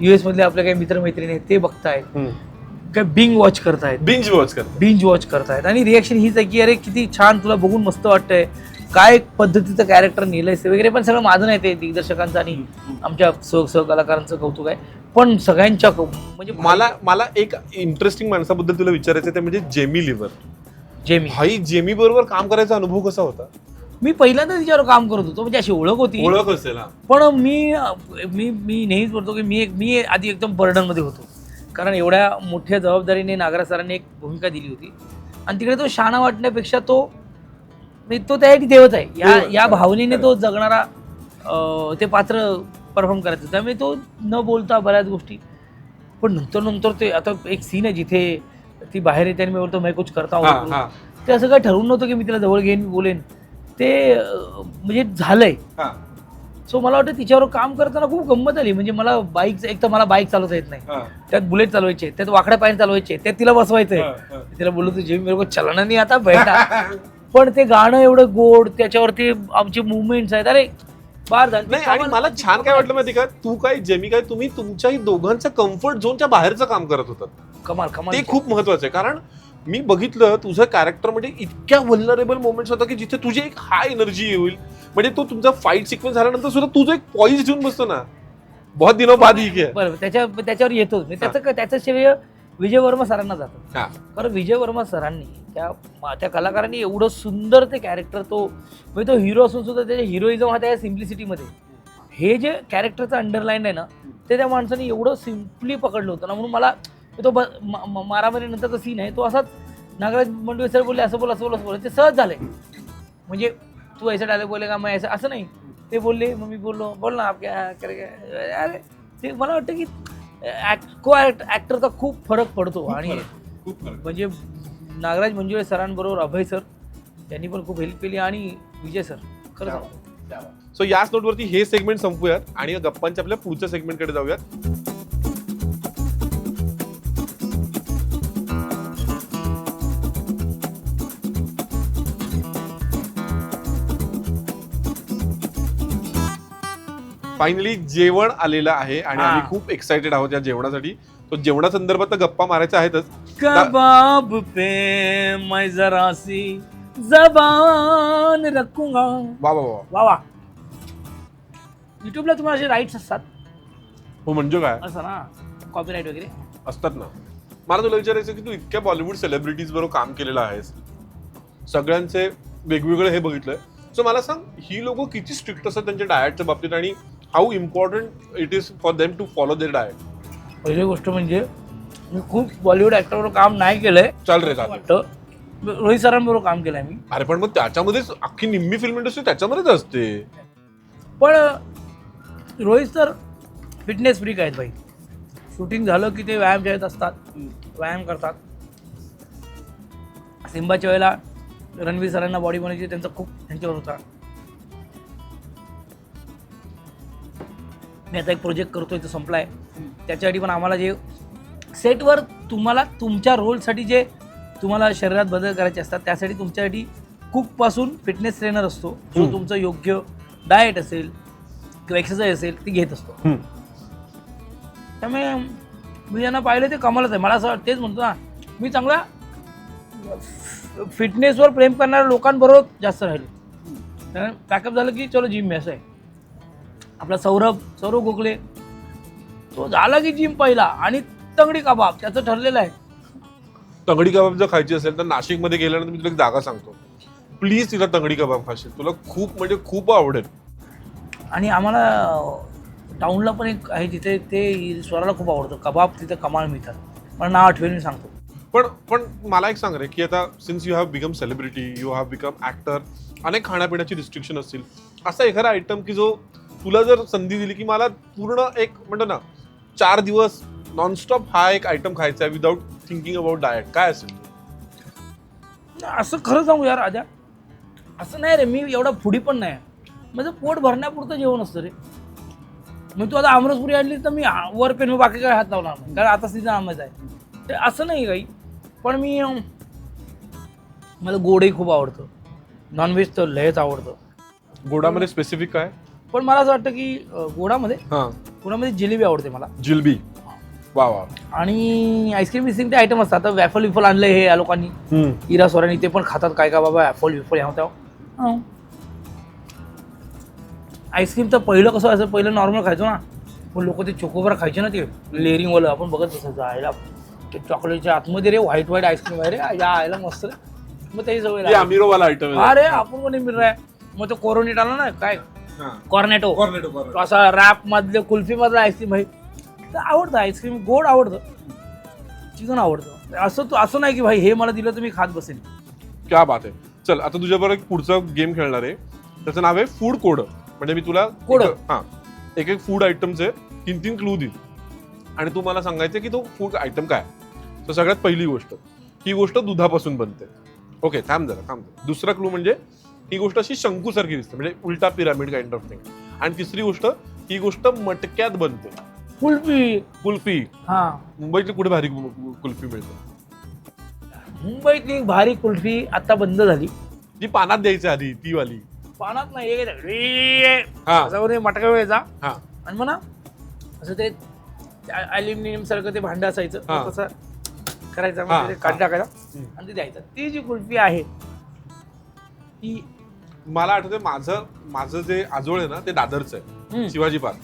Speaker 2: US मधले आपले काही मित्रमैत्रिणी आहेत ते बघतायत, काय बिंग वॉच करतायत, बिंज वॉच करतायत. आणि रिॲक्शन हीच आहे की अरे किती छान, तुला बघून मस्त वाटतंय, काय पद्धतीचं कॅरेक्टर नेलंयस वगैरे. पण सगळं माझं नाही, ते दिग्दर्शकांचं आणि आमच्या सहकलाकारांचं कौतुक आहे. पण सगळ्यांच्या म्हणजे
Speaker 1: मला एक इंटरेस्टिंग माणसाबद्दल तुला विचारायचं ते म्हणजे जेमी लिव्हर.
Speaker 2: जेमी
Speaker 1: जेमी बरोबर काम करायचा अनुभव कसा होता?
Speaker 2: मी पहिल्यांदा तिच्यावर काम करत होतो, म्हणजे अशी ओळख होती,
Speaker 1: ओळख असेल.
Speaker 2: पण मी नेहमीच बोलतो की मी आधी एकदम बर्डनमध्ये होतो, कारण एवढ्या मोठ्या जबाबदारीने नागराज सरांनी एक भूमिका दिली होती. आणि तिकडे तो शहाणा वाटण्यापेक्षा तो त्यासाठी देवच आहे या भावनेने तो जगणारा ते पात्र परफॉर्म करायचं. त्यामुळे तो न बोलता बऱ्याच गोष्टी. पण नंतर ते आता एक सीन आहे जिथे ती बाहेर येते आणि मी बोलतो मैं कुछ करता हूं, ते असं काय ठरवून नव्हतं की मी तिला जवळ घेईन बोलेन, ते म्हणजे झालंय. सो मला वाटतं तिच्यावर काम करताना खूप गंमत आली. म्हणजे मला एक तर मला बाईक चालवता येत नाही, त्यात बुलेट चालवायचे, त्यात वाकड्या पायाने चालवायचे, त्यात तिला बसवायचंय. तिला बोललो तू जे मेरे को चलना नाही आता बैठा. पण ते गाणं एवढं गोड, त्याच्यावरती आमचे मुवमेंट्स आहेत, अरे बार झालं.
Speaker 1: आणि मला छान काय वाटलं माहिती का, तू काय जेमी काय तुम्ही तुमच्याही दोघांचं कम्फर्ट झोनच्या बाहेरचं काम करत होतात.
Speaker 2: कमाल
Speaker 1: ते खूप महत्वाचं आहे. कारण मी बघितलं तुझं कॅरेक्टर म्हणजे इतक्या व्हल्नरेबल मोमेंट्स होता की जिथे तुझी एक हाय एनर्जी येईल. म्हणजे तो तुमचा फाईट सिक्वेन्स झाल्यानंतर सुद्धा तुझं एक पॉइज घेऊन बसतो ना, बहुत दिनों बाद ही आहे.
Speaker 2: बरोबर, त्याच्यावर येतो. त्याचं श्रेय विजय वर्मा सरांना जातं. कारण विजय वर्मा सरांनी त्या कलाकारांनी एवढं सुंदर ते कॅरेक्टर, म्हणजे तो हिरो असून सुद्धा त्याच्या हिरोइझम हा त्या सिम्प्लिसिटीमध्ये, हे जे कॅरेक्टरचं अंडरलाईन आहे ना, ते त्या माणसाने एवढं सिम्पली पकडलं होतं ना. म्हणून मला तो मारामारी नंतरचा सीन आहे, तो असाच नागराज मंडवे सर बोलले असं बोल ते सहज झालंय. म्हणजे तू ऐसा डायलॉग बोलेगा मैं ऐसा, असं नाही. ते बोलले, मग मी बोललो बोल ना आप क्या करेगा. अरे ते मला वाटतं की ॲक्टरचा खूप फरक पडतो. आणि म्हणजे नागराज मंजुळे सरांबरोबर अभय सर त्यांनी पण खूप हेल्प केली, आणि विजय सर खरं सांगतो.
Speaker 1: सो याच नोटवरती हे सेगमेंट संपूयात आणि गप्पांच्या आपल्या पुढच्या सेगमेंटकडे जाऊयात. फायनली जेवण आलेलं आहे आणि आम्ही खूप एक्साइटेड आहोत या जेवणासाठी. तो जेवणासंदर्भात गप्पा मारायच्या आहेतच.
Speaker 2: कबाब पे मैं जरा सी जबान रखूंगा.
Speaker 1: वा वा वा
Speaker 2: वा. युट्यूबला तुम्हाला असे राईट्स असतात.
Speaker 1: हो म्हणजे काय
Speaker 2: असं ना, कॉपीराईट वगैरे
Speaker 1: असतात ना. मला तुला विचारायचं की तू इतक्या बॉलिवूड सेलिब्रिटीज बरोबर काम केलेलं आहेस, सगळ्यांचे वेगवेगळे हे बघितलंय. सो मला सांग, ही लोक किती स्ट्रिक्ट असतात त्यांच्या डाएटच्या बाबतीत, आणि how important it is for them to follow their diet?
Speaker 2: पहिली गोष्ट म्हणजे मी खूप बॉलिवूड ऍक्टरबरोबर काम नाही केलंय.
Speaker 1: चाल रे
Speaker 2: वाटतं रोहित सरांबरोबर काम केलंय मी.
Speaker 1: अरे पण मग त्याच्यामध्येच अख्खी निम्मी फिल्म इंडस्ट्री त्याच्यामध्येच असते.
Speaker 2: पण रोहित सर फिटनेस फ्रीक आहेत भाई. शूटिंग झालं की ते व्यायाम करत असतात, व्यायाम करतात. सिम्बाच्या वेळेला रणवीर सरांना बॉडी बनायची, त्यांचा खूप त्यांच्यावर होता. मी आता एक प्रोजेक्ट करतोय, तो संपलाय. त्याच्यासाठी पण आम्हाला जे सेटवर तुम्हाला तुमच्या रोलसाठी जे तुम्हाला शरीरात बदल करायचे असतात, त्यासाठी तुमच्यासाठी कुकपासून फिटनेस ट्रेनर असतो, जो तुमचं योग्य डाएट असेल किंवा एक्सरसाइज असेल ती घेत असतो. त्यामुळे मी ज्यांना पाहिलं ते कमालच आहे. मला असं तेच म्हणतो ना, मी चांगला फिटनेसवर प्रेम करणाऱ्या लोकांबरोबर जास्त राहिलो. पॅकअप झालं की चलो जिम में. असं आहे. आपला सौरभ गोखले, तो झाला की जिम पहिला, आणि तंगडी कबाब त्याचं ठरलेलं आहे.
Speaker 1: तंगडी कबाब जर खायची असेल तर नाशिकमध्ये गेल्यानंतर मी तुला एक जागा सांगतो, प्लीज तिला तंगडी कबाब खाशील, तुला खूप म्हणजे खूप आवडेल.
Speaker 2: आणि आम्हाला टाऊनला पण एक आहे जिथे ते स्वराला खूप आवडतं कबाब, तिथे कमाल मिळतात. मला नाव आठवेल मी सांगतो.
Speaker 1: पण मला एक सांग रे, की आता since you have become celebrity, you have become actor, अनेक खाण्यापिण्याची रिस्ट्रिक्शन असतील, असा एखादा आयटम की जो तुला जर संधी दिली की मला पूर्ण एक म्हणतो ना 4 दिवस नॉनस्टॉप हा एक आयटम खायचा आहे विदाउट थिंकिंग अबाउट डाएट, काय असेल?
Speaker 2: असं खरं सांगू यार राजा, असं नाही रे, मी एवढा फुडी पण नाही. माझं पोट भरण्यापुरतं जेवण असतं रे. मग तू आता आमरसपुरी आणली तर मी वर पेन बाकी काय हात लावणार नाही, कारण आता सीझन आंब्याचा आहे. ते असं नाही काही. पण मला गोडही खूप आवडतं, नॉनव्हेज तर लयच आवडतं.
Speaker 1: गोडामध्ये स्पेसिफिक काय?
Speaker 2: पण मला असं वाटतं की गोडामध्ये जिलेबी आवडते मला.
Speaker 1: जिलबी, वा वा.
Speaker 2: आणि आईस्क्रीम बिस्क्रीम ते आयटम असतात. आता वॅफल विफल आणलंय हे या लोकांनी, इरा सोरांनी, ते पण खातात काय का बाबा वॅफल विफल ह्या. आईस्क्रीम तर पहिलं कसं व्हायचं, पहिलं नॉर्मल खायचो ना, पण लोक ते चोकोबार खायचे ना, ते लेअरिंगवालं आपण बघत बसायचं. आयला ते चॉकलेटच्या आतमध्ये रे व्हाईट आईस्क्रीम आहे रे, या आयला मस्त रे. मग त्याची सवय
Speaker 1: अमिरोवाला आयटम.
Speaker 2: अरे आपण कोणी मिळ आहे. मग तो कोरोनेट आला ना, काय कॉर्नेटो, असा रॅप मधले कुल्फी मधला आईस्क्रीम आहे. तर आवडतं आईस्क्रीम, गोड आवडतं, चिकन आवडतं. असं नाही की भाई हे मला दिलं तर मी खात बसेल.
Speaker 1: क्या बात आहे. चल आता तुझ्याबरोबर एक पुढचा गेम खेळणार आहे. त्याचं नाव आहे फूड कोड. म्हणजे मी तुला एक फूड आयटमचे 3 क्लू देईल आणि तू मला सांगायचं की तो फूड आयटम काय. तर सगळ्यात पहिली गोष्ट, ही गोष्ट दुधापासून बनते. ओके, थांब जरा. दुसरा क्लू म्हणजे ही गोष्ट अशी शंकूसारखी दिसते, म्हणजे उलटा पिरामिड काइंड ऑफ थिंग. आणि तिसरी गोष्ट, ही गोष्ट मटक्यात बनते. कुल्फी.
Speaker 2: हा,
Speaker 1: मुंबईतली कुठे भारी कुल्फी मिळते?
Speaker 2: मुंबईतली भारी कुल्फी आता बंद झाली.
Speaker 1: जी पानात द्यायची आधी, ती वाली.
Speaker 2: पानात नाही, मटका वेळेचा. आणि म्हणा असं ते अल्युमिनियम सारखं ते भांड असायचं, तसं करायचं, काढ टाकायचा आणि ते द्यायचं. ती जी कुल्फी आहे ती
Speaker 1: मला आठवते, माझं जे आजोळ आहे ना, ते दादरचं आहे, शिवाजी पार्क.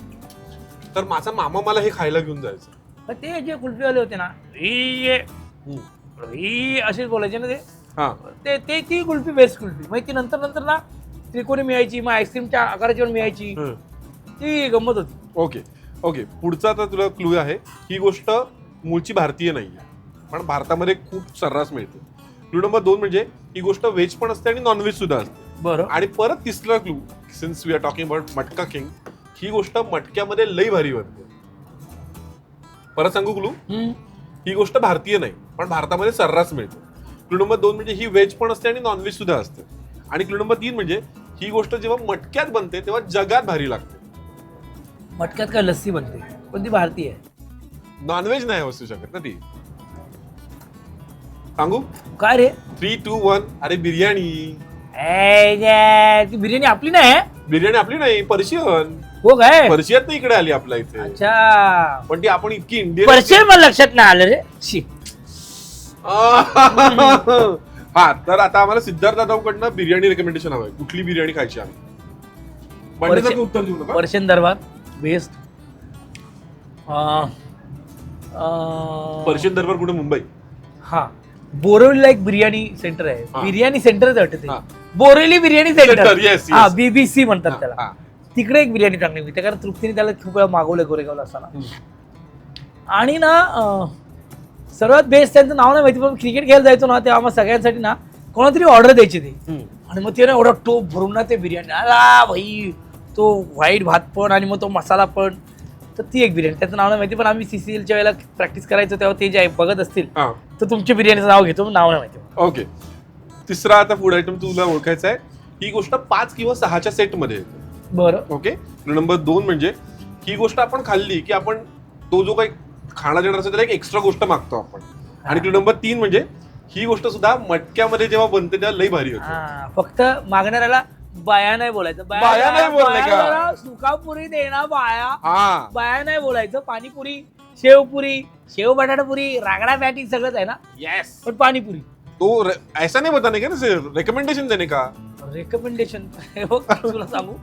Speaker 1: तर माझा मामा मला हे खायला घेऊन जायचं.
Speaker 2: ते जे कुल्फीवाले होते ना, ही अशीच बोलायचे ना ते ती कुल्फी बेस्ट कुल्फी. मग ती नंतर ना त्रिकोणी मिळायची, मग आईस्क्रीमच्या आकाराची पण मिळायची, ती गंमत होती.
Speaker 1: ओके. पुढचा आता तुला क्लू आहे. ही गोष्ट मूळची भारतीय नाहीये, पण भारतामध्ये खूप सर्रास मिळते. क्लू नंबर 2 म्हणजे ही गोष्ट व्हेज पण असते आणि नॉनव्हेज सुद्धा असते.
Speaker 2: बरं.
Speaker 1: आणि परत तिसरा clue, since we are talking about Matka King, ही गोष्ट मटक्यामध्ये लई भारी बनते. परत सांगू क्लू, ही गोष्ट भारतीय नाही, पण भारतामध्ये सर्रास मिळते. क्लू नंबर 2 म्हणजे ही व्हेज पण असते आणि नॉनव्हेज सुद्धा असते. आणि क्लू नंबर 3 म्हणजे ही गोष्ट जेव्हा मटक्यात बनते तेव्हा जगात भारी लागते.
Speaker 2: मटक्यात काय लस्सी बनते, पण ती भारतीय आहे,
Speaker 1: नॉनव्हेज नाही असू शकत ना ती. सांगू
Speaker 2: काय रे?
Speaker 1: 3, 2, 1. अरे बिर्याणी.
Speaker 2: ती बिर्याणी आपली नाही.
Speaker 1: बिर्याणी आपली नाही, पर्शियन.
Speaker 2: हो काय?
Speaker 1: पर्शियन इकडे आली आपल्या इथे.
Speaker 2: अच्छा,
Speaker 1: पण ती आपण इतकी इंडियन.
Speaker 2: पर्शियन मला लक्षात नाही आलं रे.
Speaker 1: हा, तर आता आम्हाला सिद्धार्थ जाधवकडनं बिर्याणी रेकमेंडेशन हवंय. कुठली बिर्याणी खायची आम्ही? उत्तर देऊ नका.
Speaker 2: पर्शियन दरबार बेस्ट.
Speaker 1: पर्शियन दरबार कुठे? मुंबई.
Speaker 2: हा, बोरिवलीला एक बिर्याणी सेंटर आहे. बिर्याणी सेंटरच वाटत
Speaker 1: हा.
Speaker 2: बोरिवली बिर्याणी सेंटर.
Speaker 1: Yes.
Speaker 2: हा, BBC म्हणतात त्याला. तिकडे एक बिर्याणी चांगली मिळते, कारण तृप्तीने त्याला खूप वेळा मागवलं गोरेगावला असताना. आणि ना सर्वात बेस्ट, त्यांचं नाव नाही माहिती, पण क्रिकेट खेळायला जायचो ना तेव्हा आम्हाला सगळ्यांसाठी ना कोणातरी ऑर्डर द्यायची ती. आणि मग ते ना एवढा टोप भरून ना ते बिर्याणी, अला भाई, तो व्हाईट भात पण आणि मग तो मसाला पण. तर ती एक बिर्याणी, त्याचं नाव नाही माहिती, पण आम्ही CCLच्या वेळेला प्रॅक्टिस करायचो तेव्हा ते जे बघत असतील तर तुमच्या बिर्याणीचं नाव घेतो, नाव नाही माहिती.
Speaker 1: ओके. तिसरा आता फूड आयटम तुला ओळखायचा आहे. ही गोष्ट 5 किंवा 6च्या सेट मध्ये येते.
Speaker 2: बरं.
Speaker 1: ओके. नंबर 2 म्हणजे ही गोष्ट आपण खाल्ली की आपण तो जो काही खाणा देणार असेल त्याला एक एक्स्ट्रा गोष्ट मागतो आपण. आणि क्लू नंबर 3 म्हणजे ही गोष्ट सुद्धा मटक्यामध्ये जेव्हा बनते तेव्हा लई भारी होते.
Speaker 2: फक्त मागणाऱ्याला बाया नाही बोलायचं.
Speaker 1: बाया नाही बोलले का?
Speaker 2: सुकापुरी देना बाया. बाया नाही बोलायचं. पाणीपुरी, शेवपुरी, शेव बटाटापुरी, रागडा पॅटी सगळंच आहे ना.
Speaker 1: येस.
Speaker 2: पण पाणीपुरी
Speaker 1: तो ऐसा नाही बताने का ना सर, रेकमेंडेशन देणे का?
Speaker 2: रेकमेंडेशन तुला सांगू,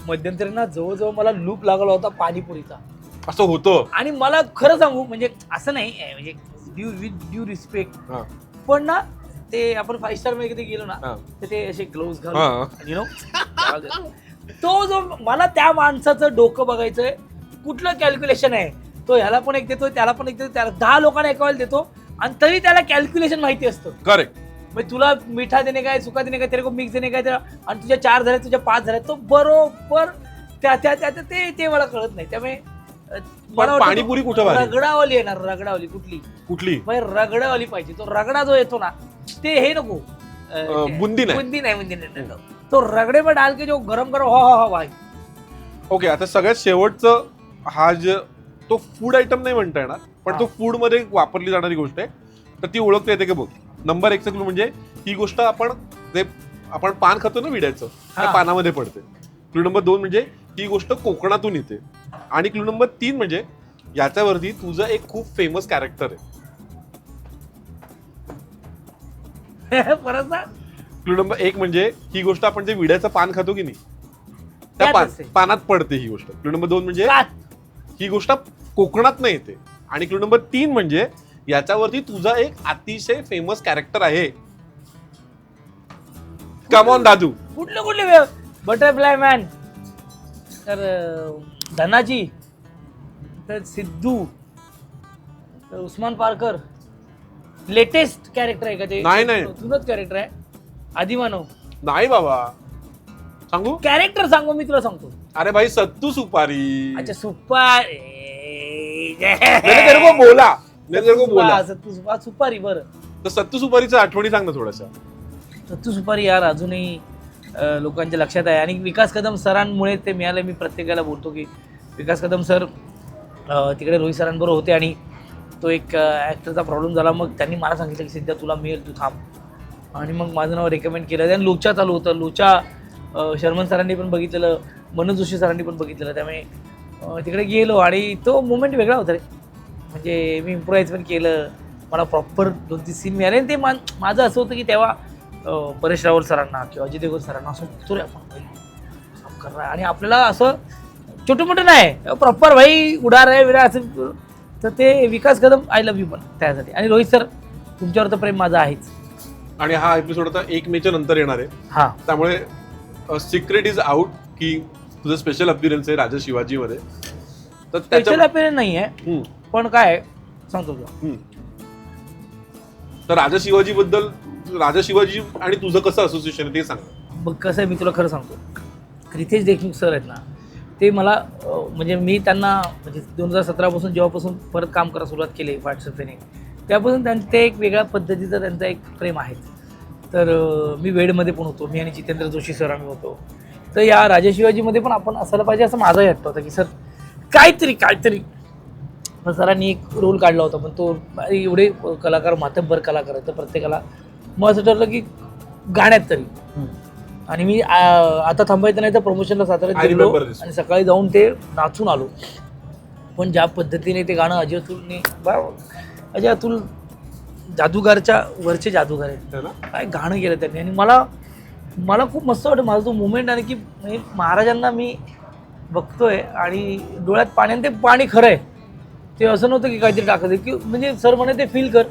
Speaker 2: मध्यंतरी ना जवळजवळ मला लूप लागला होता पाणीपुरीचा.
Speaker 1: असं होतं.
Speaker 2: आणि मला खरं सांगू, म्हणजे असं नाही, म्हणजे ड्यू रिस्पेक्ट, पण ना ते आपण 5 स्टार मध्ये गेलो ना तर ते असे ग्लोव्ज घालून, यु नो, तो जो मला त्या माणसाचं डोकं बघायचंय, कुठलं कॅल्क्युलेशन आहे तो, ह्याला पण एक देतो, त्याला पण एक देतो, त्याला 10 लोकांना एका वेळेला देतो, आणि तरी त्याला कॅल्क्युलेशन माहिती असतं.
Speaker 1: करेक्ट.
Speaker 2: म्हणजे तुला मिठा देणे काय, सुका देणे काय, तेरे को मिक्स देणे काय, आणि तुझ्या 4 झाले, तुझ्या 5 झाले, तो बरोबर ते मला कळत नाही. त्यामुळे मला
Speaker 1: पाणीपुरी कुठं
Speaker 2: रगडावाली येणार, रगडावाली कुठली
Speaker 1: कुठली
Speaker 2: रगडावाली पाहिजे. तो रगडा जो येतो ना, ते हे नको,
Speaker 1: बुंदी नाही.
Speaker 2: बुंदी नहीं तो रगड़े में डाल के जो गरम गरम हो भाई.
Speaker 1: ओके, आता सगळ्यात शेवटचं हा जे तो फूड आयटम नाही म्हणता येणार, पण तो फूड मध्ये वापरली जाणारी गोष्ट आहे, तर ती ओळखता येते का बघ. नंबर 1 क्लू म्हणजे ही गोष्ट आपण पान खातो ना विड्याचं, त्या पानामध्ये पडते. क्लू नंबर 2 म्हणजे ही गोष्ट कोकणातून येते. आणि क्लू नंबर 3 म्हणजे याच्यावरती तुझं एक खूप फेमस कॅरेक्टर आहे.
Speaker 2: परत ना.
Speaker 1: क्लू नंबर 1 म्हणजे ही गोष्ट आपण जे विड्याचं पान खातो की नाही,
Speaker 2: त्यात
Speaker 1: त्या
Speaker 2: असते.
Speaker 1: पानात पडते ही गोष्ट. क्लू नंबर 2 म्हणजे
Speaker 2: कात.
Speaker 1: ही गोष्ट कोकणात नाही येते. आणि क्लू नंबर 3 म्हणजे याच्यावरती तुझा एक अतिशय फेमस कॅरेक्टर आहे. कम ऑन दादू.
Speaker 2: कुठले बटरफ्लाय मॅन, तर धनाजी, तर सिद्धू, तर उस्मान पारकर. लेटेस्ट कॅरेक्टर आहे का ते?
Speaker 1: नाही.
Speaker 2: जुनच कॅरेक्टर आहे. आदिमानव.
Speaker 1: नाही बाबा, सांगू?
Speaker 2: कॅरेक्टर सांगू, मी तुला सांगतो.
Speaker 1: अरे भाई, सत्तू सुपारी.
Speaker 2: अच्छा सुपार.
Speaker 1: मैंने तेरे को बोला.
Speaker 2: सत्तू सुपारी. बरं,
Speaker 1: तर सत्तू सुपारीच्या आठवणी सांग ना थोड्याशा.
Speaker 2: सत्तू सुपारी यार अजूनही लोकांच्या लक्षात आहे. आणि विकास कदम सरांमुळे ते मिळालं. मी प्रत्येकाला बोलतो की विकास कदम सर तिकडे रोहित सरांबरोबर होते आणि तो एक ॲक्टरचा प्रॉब्लेम झाला. मग त्यांनी मला सांगितलं की सध्या तुला मिळेल, तू थांब. आणि मग माझं नाव रेकमेंड केलं. त्यानं लोचा चालू होतं. लोचा शर्मन सरांनी पण बघितलेलं, मनोज जोशी सरांनी पण बघितलेलं. त्यामुळे तिकडे गेलो आणि तो मोमेंट वेगळा होता रे. म्हणजे मी इम्प्रोवाइज पण केलं. मला प्रॉपर 2-3 सीन मिळाले. आणि ते माझं असं होतं की तेव्हा परेश रावल सरांना किंवा अजय देवगन सरांना असं बघतो रे आपण काम करणार. आणि आपल्याला असं छोटं मोठं नाही, प्रॉपर भाई उडा रे विरा असं. तर ते विकास कदम आय लव्ह यू पण त्यासाठी. आणि रोहित सर, तुमच्यावर तर प्रेम माझं आहेच.
Speaker 1: आणि हा एपिसोड आता 1 मेच्या नंतर येणार आहे.
Speaker 2: हा,
Speaker 1: त्यामुळे सिक्रेट इज आउट की तुझं स्पेशल अपीअरन्स आहे राजा शिवाजी मध्ये. तर
Speaker 2: स्पेशल अपीअरन्स नाही आहे, पण काय सांगतो तुला.
Speaker 1: तर राजा शिवाजी आणि तुझं कसं असोसिएशन आहे ते सांग.
Speaker 2: बघ कसं आहे, मी तुला खरं सांगतो. रितेश देशमुख सर आहेत ना, ते मला म्हणजे मी त्यांना म्हणजे 2017 जेव्हापासून परत काम करायला सुरुवात केली व्हॉट्सअप ट्रेनिंग, त्यापासून ते एक वेगळ्या पद्धतीचं त्यांचं एक प्रेम आहे. तर मी वेडमध्ये पण होतो, मी आणि जितेंद्र जोशी सर आम्ही होतो. तर या राजा शिवाजीमध्ये पण आपण असायला पाहिजे असं माझाही वाटतं होतं की सर काहीतरी. पण सरांनी एक रोल काढला होता, पण तो एवढे कलाकार, मातब्बर कलाकार आहेत, तर प्रत्येकाला मग असं ठरलं की गाण्यात तरी. आणि मी आता थांबायचं नाही तर प्रमोशनला साताऱ्यात गेलो आणि सकाळी जाऊन ते नाचून आलो. पण ज्या पद्धतीने ते गाणं अजय अतुल जादूगारच्या वरचे जादूगार आहेत, काय गाणं केलं त्यांनी. आणि मला खूप मस्त वाटतं. माझा तो मुवमेंट आहे की महाराजांना मी बघतोय आणि डोळ्यात पाण्याने ते पाणी खरं आहे. ते असं नव्हतं की काहीतरी टाकत की म्हणजे सर म्हणे ते फील कर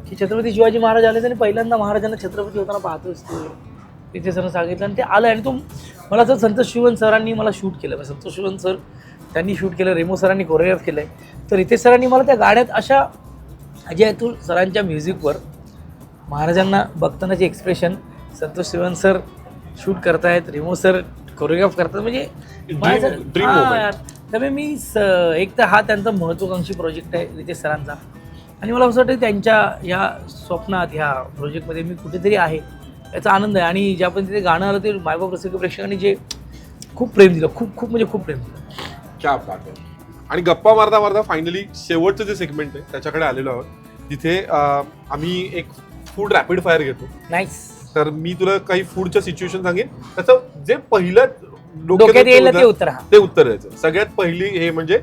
Speaker 2: की छत्रपती शिवाजी महाराज आले आणि पहिल्यांदा महाराजांना छत्रपती होताना पाहतोच तिथे सर सांगितलं आणि ते आलं. आणि तो मला असं संतोष शिवन सरांनी मला शूट केलं. संतोष शिवन सर त्यांनी शूट केलं, रेमो सरांनी कोरिओग्राफ केलं आहे. तर रितेश सरांनी मला त्या गाण्यात अशा अजय अतुल सरांच्या म्युझिकवर महाराजांना बघतानाचे एक्सप्रेशन, संतोष शिवन सर शूट करतायत, रेमो सर कोरिओग्राफ करतात, म्हणजे त्यामुळे मी एक तर हा त्यांचा महत्त्वाकांक्षी प्रोजेक्ट आहे रितेश सरांचा. आणि मला असं वाटतं त्यांच्या ह्या स्वप्नात, ह्या प्रोजेक्टमध्ये मी कुठेतरी आहे याचा आनंद आहे. आणि ज्या पण तिथे गाणं आलं ते मायबाप रसिक प्रेक्षकांनी जे खूप प्रेम दिलं, खूप म्हणजे खूप प्रेम दिलं.
Speaker 1: क्या बात आहे. आणि गप्पा मारता फायनली शेवटचं जे सेगमेंट आहे त्याच्याकडे आलेलो आहोत, तिथे आम्ही एक फूड रॅपिड फायर घेतो.
Speaker 2: नाईस.
Speaker 1: तर मी तुला काही फूडच्या सिच्युएशन सांगेन, त्याचं जे पहिलं
Speaker 2: डोक्यात येईल ते
Speaker 1: उत्तर द्यायचं. सगळ्यात पहिली हे म्हणजे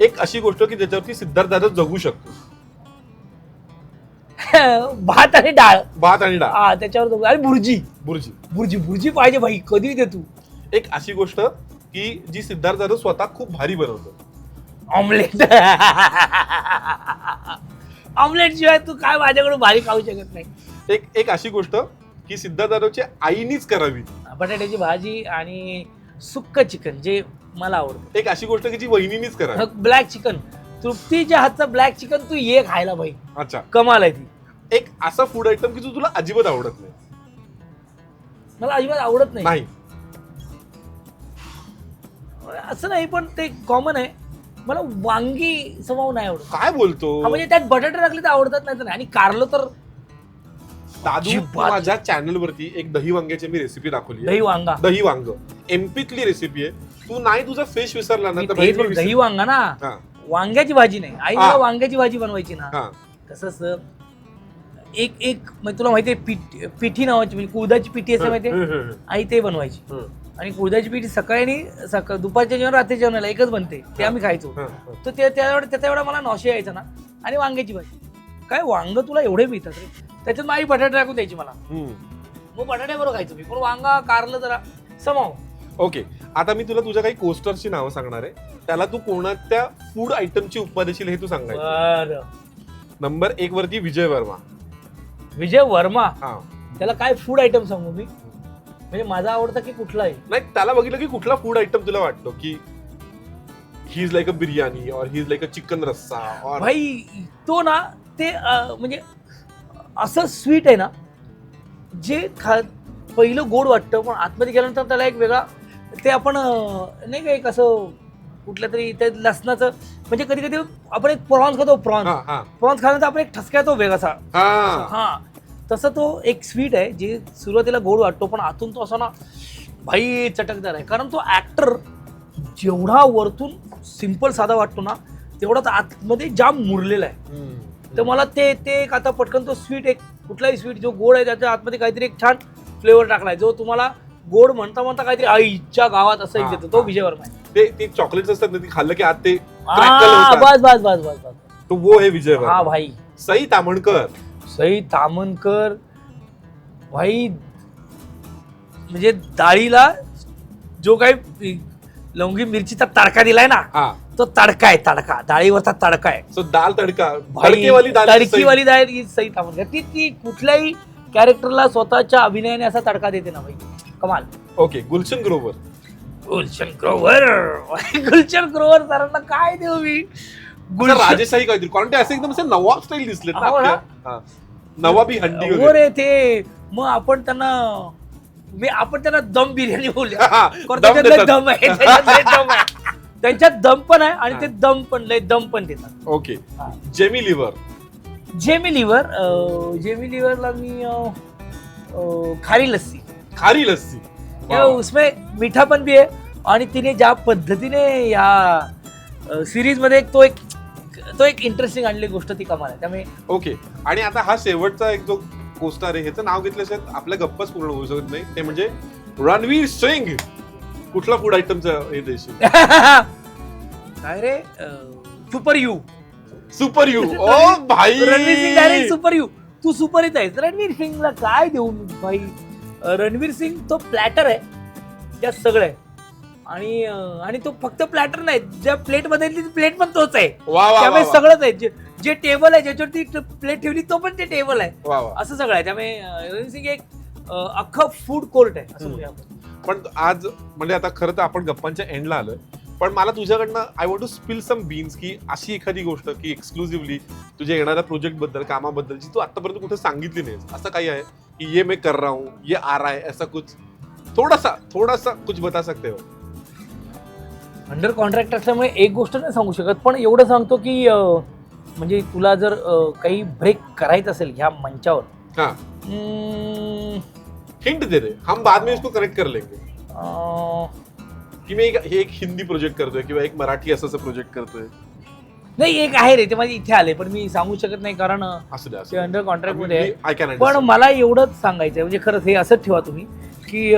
Speaker 1: एक अशी गोष्ट की ज्याच्यावरती सिद्धार्थ दादा जगू शकतो.
Speaker 2: भात आणि डाळ. त्याच्यावर आणि बुर्जी पाहिजे भाई, कधी दे तू.
Speaker 1: एक अशी गोष्ट की जी सिद्धार्थ दादा स्वतः खूप भारी बनवतो.
Speaker 2: ऑमलेट शिवाय तू काय माझ्याकडून भारी खाऊ शकत नाही.
Speaker 1: एक अशी गोष्ट की सिद्धार्थ दादाची आईनीच करावी,
Speaker 2: बटाट्याची भाजी आणि सुक्क चिकन जे मला आवडतं.
Speaker 1: एक अशी गोष्ट की जी वहिनीनीच करावी,
Speaker 2: ब्लॅक चिकन. तृप्तीच्या हातचं ब्लॅक चिकन तू ये खायला भाई.
Speaker 1: अच्छा,
Speaker 2: कमाल आहे ती.
Speaker 1: एक असा फूड आयटम की जो तुला अजिबात आवडत नाही.
Speaker 2: मला अजिबात आवडत नाही. असं नाही, पण ते कॉमन आहे. मला वांगी स्वभाव नाही आवडत.
Speaker 1: काय बोलतो?
Speaker 2: म्हणजे त्यात बटाटे टाकले तर आवडतात नाही तर नाही. आणि कारलं तर
Speaker 1: दादू
Speaker 2: अजिबात.
Speaker 1: माझ्या चॅनल वरती एक दही वांग्याची मी रेसिपी दाखवली
Speaker 2: दही वांगा
Speaker 1: दही वांग एमपीतली रेसिपी आहे. तू नाही तुझा फेस विसरला ना
Speaker 2: मी
Speaker 1: तर
Speaker 2: तेच
Speaker 1: भाई
Speaker 2: बोलतो, दही वांगा ना
Speaker 1: हा,
Speaker 2: वांग्याची भाजी नाही. आई
Speaker 1: हा.
Speaker 2: मला वांग्याची भाजी बनवायची ना
Speaker 1: हा.
Speaker 2: तसंच एक म्हणजे तुला माहितीये पिठी नावाची म्हणजे कुळदाची पिठी असते माहितीये, आई ते बनवायची. आणि कुळदाची पिठी सकाळी आणि दुपारच्या जेवण रात्री जेवणाला एकच बनते, ते आम्ही खायचो. तर त्याचा एवढा मला नॉशे यायचा ना. आणि वांग्याची भाजी, काय वांग तुला एवढे मिळतात रे, त्याच्यात आई बटाटे टाकून द्यायची मला, मग बटाट्याबरोबर खायचो मी. पण वांगा कारलं जरा समाव.
Speaker 1: ओके, आता मी तुला तुझ्या काही कोस्टरची नावं सांगणार आहे, त्याला तू कोणत्या फूड आयटमची उपमा देशील हे तू सांगायचं.
Speaker 2: बरं.
Speaker 1: नंबर 1 वरती विजय वर्मा.
Speaker 2: विजय वर्मा,
Speaker 1: हा,
Speaker 2: त्याला काय फूड आयटम सांगू मी, म्हणजे माझा आवडता की कुठला आहे.
Speaker 1: नाही त्याला बघितलं की कुठला फूड आयटम तुला वाटतो की he is like a biryani और he is like a chicken rassa और
Speaker 2: भाई तो ना ते म्हणजे असं स्वीट आहे ना जे पहिलं गोड वाटतं, पण आतमध्ये गेल्यानंतर त्याला एक वेगळा ते आपण नाही का एक असं कुठल्या तरी त्या लसणाचं म्हणजे कधी कधी आपण एक प्रॉन्स खातो, प्रॉन्स खाल्यानंतर आपण एक ठसका येतो वेगळासा. हा, तसं तो एक स्वीट आहे जे सुरुवातीला गोड वाटतो, पण आतून तो असा ना भाई चटकदार आहे. कारण तो ऍक्टर जेवढा वरतून सिंपल साधा वाटतो ना, तेवढाच आतमध्ये जाम मुरलेला आहे. तर मला ते एक आता पटकन तो स्वीट, एक कुठलाही स्वीट जो गोड आहे त्याच्या आतमध्ये काहीतरी एक छान फ्लेवर टाकलाय, जो तुम्हाला गोड म्हणता म्हणता काहीतरी आईच्या गावात असं एक देतो, तो विजय वर्मा आहे.
Speaker 1: ते चॉकलेट्स असतात ना, ती खाल्लं की आत ते
Speaker 2: बस बस बस बस बस,
Speaker 1: तो वो है विजय वर्मा.
Speaker 2: हा भाई.
Speaker 1: सई तामणकर.
Speaker 2: सई तामणकर भाई, म्हणजे डाळीला जो काही लवंगी मिरचीचा तडका दिलाय ना, तो तडका आहे, तडका डाळीवरचा तडका आहे.
Speaker 1: सो दाल तडका,
Speaker 2: तडकीवाली डाळ ही सई तामणकर. ती कुठल्याही कॅरेक्टरला स्वतःच्या अभिनयाने असा तडका देते ना भाई, कमाल.
Speaker 1: ओके, गुलशन ग्रोवर.
Speaker 2: गुलशन ग्रोवर सरांना काय देऊ मी.
Speaker 1: राजेशाही काहीतरी, कारण ते असे एकदम असे नवाब स्टाईल दिसले ना, नवाबी हंडी
Speaker 2: वगैरे ते. मग आपण त्यांना दम बिर्याणी बोलूया, दम आहे त्यांच्यात, दम पण आहे आणि ते दम पण देतात.
Speaker 1: ओके, जेमी लिव्हर.
Speaker 2: जेमी लिव्हरला मी खारी लस्सी. उसमें मीठा पण भी है, आणि तिने ज्या पद्धतीने या सिरीज मध्ये तो एक इंटरेस्टिंग आणली गोष्ट, ती कमाल आहे. त्यामुळे
Speaker 1: ओके, आणि आता हा शेवटचा एक जो कोस्टार आहे, ह्याचं नाव घेतल्याशिवाय आपल्या गप्पाच पूर्ण होऊ शकत नाही, ते म्हणजे रणवीर सिंग. कुठला फूड आयटमचा हे देशील?
Speaker 2: काय रे, सुपर यू.
Speaker 1: ओ भाई,
Speaker 2: Ranveer Singh direct super you. तू सुपर येत आहेस. रणवीर सिंगला काय देऊ भाई. रणवीर सिंग तो प्लॅटर आहे, त्यात सगळं आहे. आणि तो फक्त प्लॅटर नाही, ज्या प्लेट मध्ये प्लेट पण तोच आहे, त्यामुळे सगळंच आहे. जे टेबल आहे ज्याच्यावरती प्लेट ठेवली तो पण ते टेबल आहे, असं सगळं आहे. त्यामुळे रणवीर सिंग एक अख्खं फूड कोर्ट आहे असं म्हणूया आपण.
Speaker 1: पण आज म्हणजे आता खरं तर आपण गप्पांच्या एंडला आलोय, पण मला तुझ्याकडनं I want to spill some beans, की अशी एखादी गोष्ट की एक्सक्लुझिव्हली तुझ्या येणाऱ्या प्रोजेक्ट बद्दल, कामाबद्दलची तू आतापर्यंत कुठे सांगितली नाही, असं काही आहे की ये मैं कर रहा हूँ, ये आ रहा है, ऐसा कुछ थोड़ा सा कुछ बता सकते हो?
Speaker 2: अंडर कॉन्ट्रॅक्ट असल्यामुळे एक गोष्ट नाही सांगू शकत, पण एवढं सांगतो की म्हणजे तुला जर काही ब्रेक करायचं असेल ह्या मंचावर,
Speaker 1: हिंट दे रे, हम बाद में इसको करेक्ट कर लेंगे. की मी एक हिंदी प्रोजेक्ट करतोय किंवा एक मराठी असं प्रोजेक्ट करतोय.
Speaker 2: नाही, एक आहे रे, ते माझी इथे आले, पण मी सांगू शकत नाही कारण ते अंडर कॉन्ट्रॅक्ट मध्ये आहे. पण मला एवढंच सांगायचं म्हणजे खरंच हे असंच ठेवा तुम्ही की